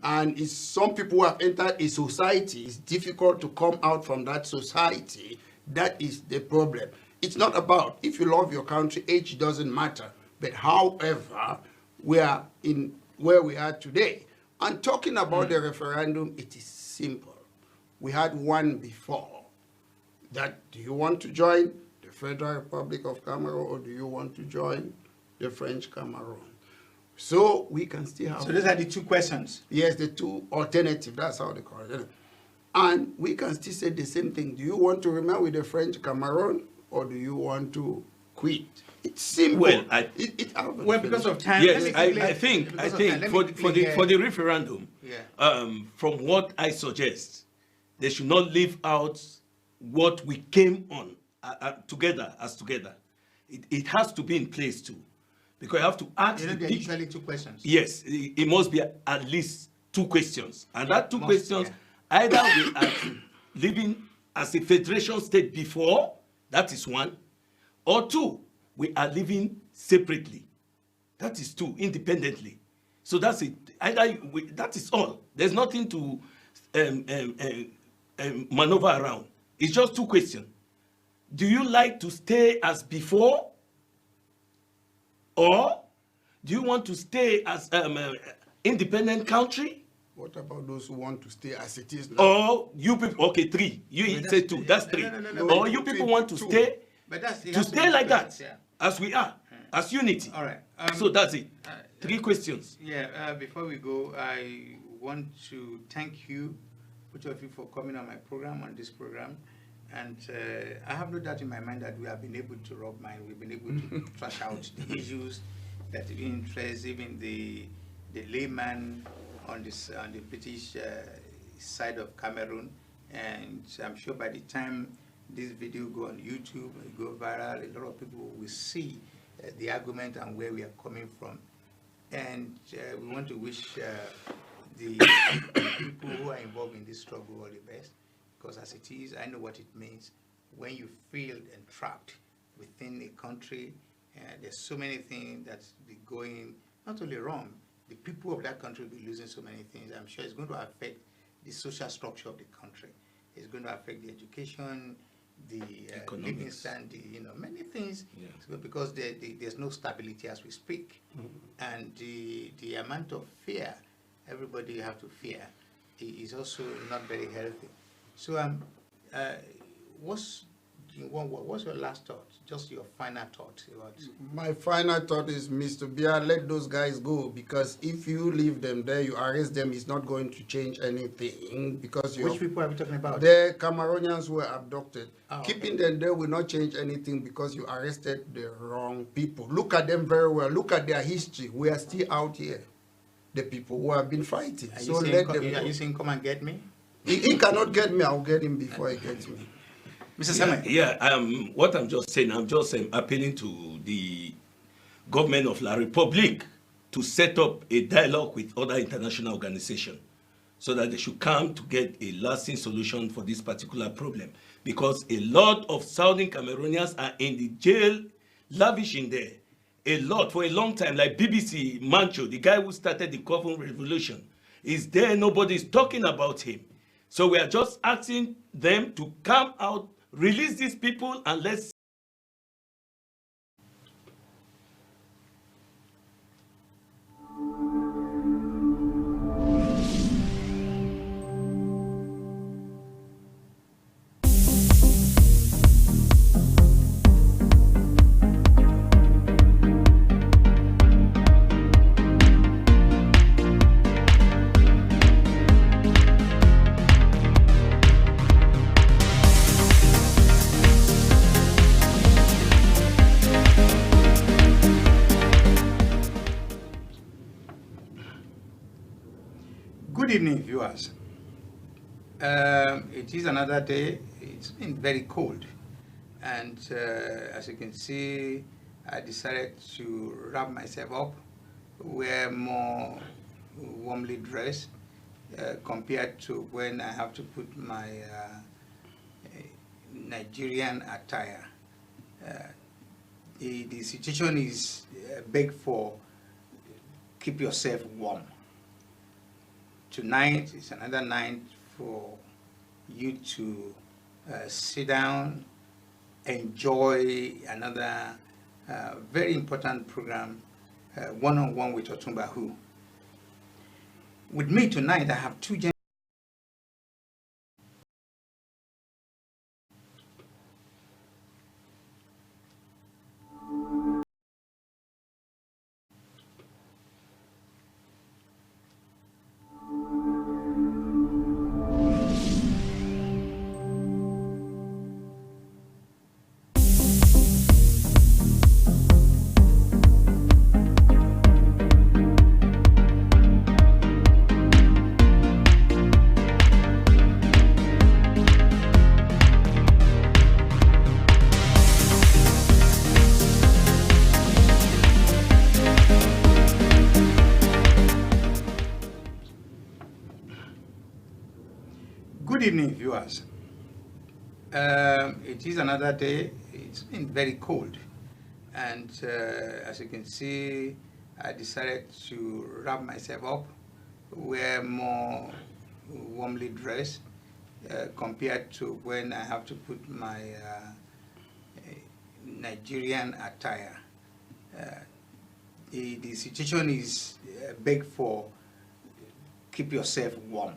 [SPEAKER 3] And it's some people who have entered a society. It's difficult to come out from that society. That is the problem. It's not about, if you love your country, age doesn't matter. But however, we are in where we are today. And talking about the referendum, it is simple. We had one before. That, do you want to join the Federal Republic of Cameroon or do you want to join the French Cameroon? So we can still have...
[SPEAKER 1] So those are the two questions.
[SPEAKER 3] Yes, the two alternatives, that's how they call it. And we can still say the same thing. Do you want to remain with the French Cameroon or do you want to quit? It's simple.
[SPEAKER 1] Well, because of time.
[SPEAKER 2] Yes, I think for the referendum, from what I suggest, they should not leave out what we came on together. It has to be in place too, because you have to ask.
[SPEAKER 1] There are usually two questions.
[SPEAKER 2] Yes, it must be at least two questions, and that two questions either we are living as a federation state before, that is one, or two, we are living separately. That is two, independently. So that's it. That is all. There's nothing to maneuver around. It's just two questions. Do you like to stay as before? Or do you want to stay as independent country?
[SPEAKER 3] What about those who want to stay as it is now?
[SPEAKER 2] Or you people, okay, three. You say two, that's three.
[SPEAKER 1] No,
[SPEAKER 2] or you people want to stay, like that, as we are, as unity.
[SPEAKER 1] All right.
[SPEAKER 2] So that's it. Three questions.
[SPEAKER 1] Yeah, before we go, I want to thank you, both of you, for coming on my program, on this program. And I have no doubt in my mind that we have been able to rub mind, we've been able to trash out the issues that interest even the layman on the British side of Cameroon. And I'm sure by the time this video go on YouTube, go viral, a lot of people will see the argument and where we are coming from. And we want to wish the people who are involved in this struggle all the best, because as it is, I know what it means when you feel entrapped within a country. There's so many things that's be going not only wrong, the people of that country will be losing so many things. I'm sure it's going to affect the social structure of the country. It's going to affect the education, the living standard, many things. Yeah. So because there's no stability as we speak. And the amount of fear everybody have to fear is also not very healthy. So what's your last thought? Just your final thought about...
[SPEAKER 3] My final thought is, Mr. Bia, let those guys go, because if you leave them there, you arrest them, it's not going to change anything. Because
[SPEAKER 1] which people are we talking about?
[SPEAKER 3] The Cameroonians were abducted. Keeping
[SPEAKER 1] okay.
[SPEAKER 3] them there will not change anything because you arrested the wrong people. Look at them very well. Look at their history. We are still out here. The people who have been fighting.
[SPEAKER 1] Are
[SPEAKER 3] so let them
[SPEAKER 1] go.
[SPEAKER 3] Are
[SPEAKER 1] you saying come and get me?
[SPEAKER 3] He cannot get me. I'll get him before he gets me.
[SPEAKER 1] Mr. Samuel.
[SPEAKER 2] What I'm just saying, I'm just appealing to the government of La Republique to set up a dialogue with other international organizations so that they should come to get a lasting solution for this particular problem. Because a lot of Southern Cameroonians are in the jail, lavishing there. A lot, for a long time, like BBC Mancho, the guy who started the Coven Revolution, is there, nobody's talking about him. So we are just asking them to come out, release these people, and let's...
[SPEAKER 1] Good evening, viewers. It is another day. It's been very cold, and as you can see, I decided to wrap myself up, wear more warmly dressed compared to when I have to put my Nigerian attire. The situation is big for keep yourself warm. Tonight is another night for you to sit down, enjoy another very important program, One-on-One with OtunbaHOO. With me tonight, I have two gentlemen. Good evening, viewers. It is another day. It's been very cold, and as you can see, I decided to wrap myself up, wear more warmly dressed compared to when I have to put my Nigerian attire. The situation is big for keep yourself warm.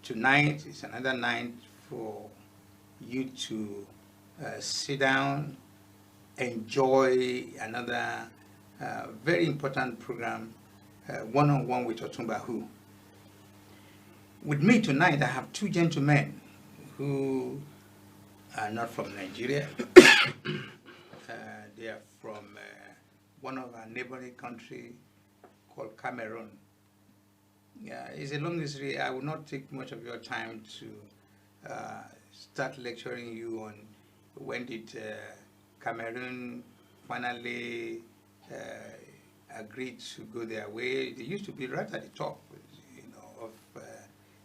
[SPEAKER 1] Tonight is another night for you to sit down, enjoy another very important program, One with OtunbaHOO. With me tonight, I have two gentlemen who are not from Nigeria. They are from one of our neighboring countries called Cameroon. Yeah, it's a long history. I will not take much of your time to start lecturing you on when did Cameroon finally agreed to go their way. They used to be right at the top, of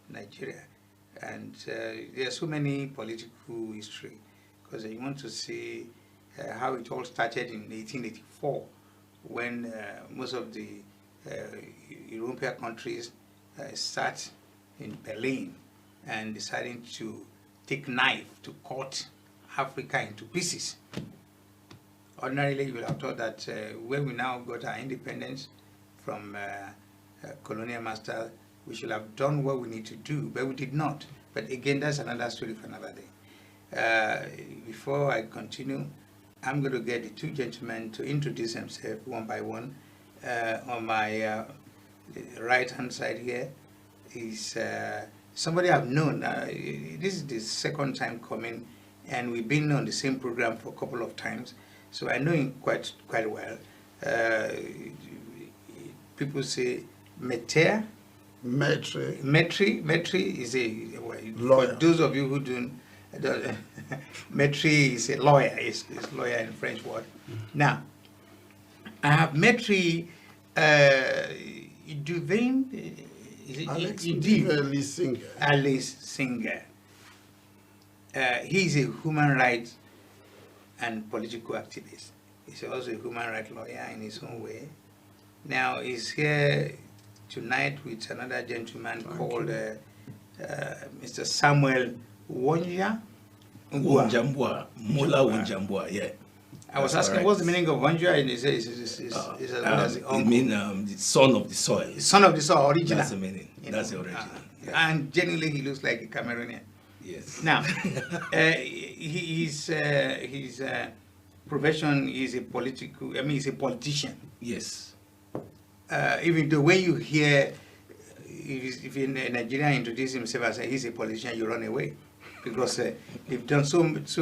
[SPEAKER 1] Nigeria, and there are so many political history because you want to see how it all started in 1884 when most of the European countries sat in Berlin and deciding to take knife to cut Africa into pieces. Ordinarily, you would have thought that when we now got our independence from colonial masters, we should have done what we need to do, but we did not. But again, that's another story for another day. Before I continue, I'm going to get the two gentlemen to introduce themselves one by one. On my right-hand side here is somebody I've known. This is the second time coming, and we've been on the same program for a couple of times, so I know him quite well. People say Metri is a lawyer. For those of you who don't, Metri is a lawyer. It's lawyer in French word. Now, I have Metri Duvin. Alice Singer. He is a human rights and political activist. He's also a human rights lawyer in his own way. Now he's here tonight with another gentleman called Mr. Samuel Wonja.
[SPEAKER 2] Wonjambwa, yeah.
[SPEAKER 1] I was asking, what's the meaning of Wonja? And he says,
[SPEAKER 2] it means the son of the soil.
[SPEAKER 1] Son of the soil, original.
[SPEAKER 2] That's the meaning. That's the origin.
[SPEAKER 1] Yeah. And generally, he looks like a Cameroonian.
[SPEAKER 2] Yes.
[SPEAKER 1] Now, his profession is a he's a politician.
[SPEAKER 2] Yes.
[SPEAKER 1] Even though when you hear, if a Nigerian introduce himself as he's a politician, you run away because they've done so much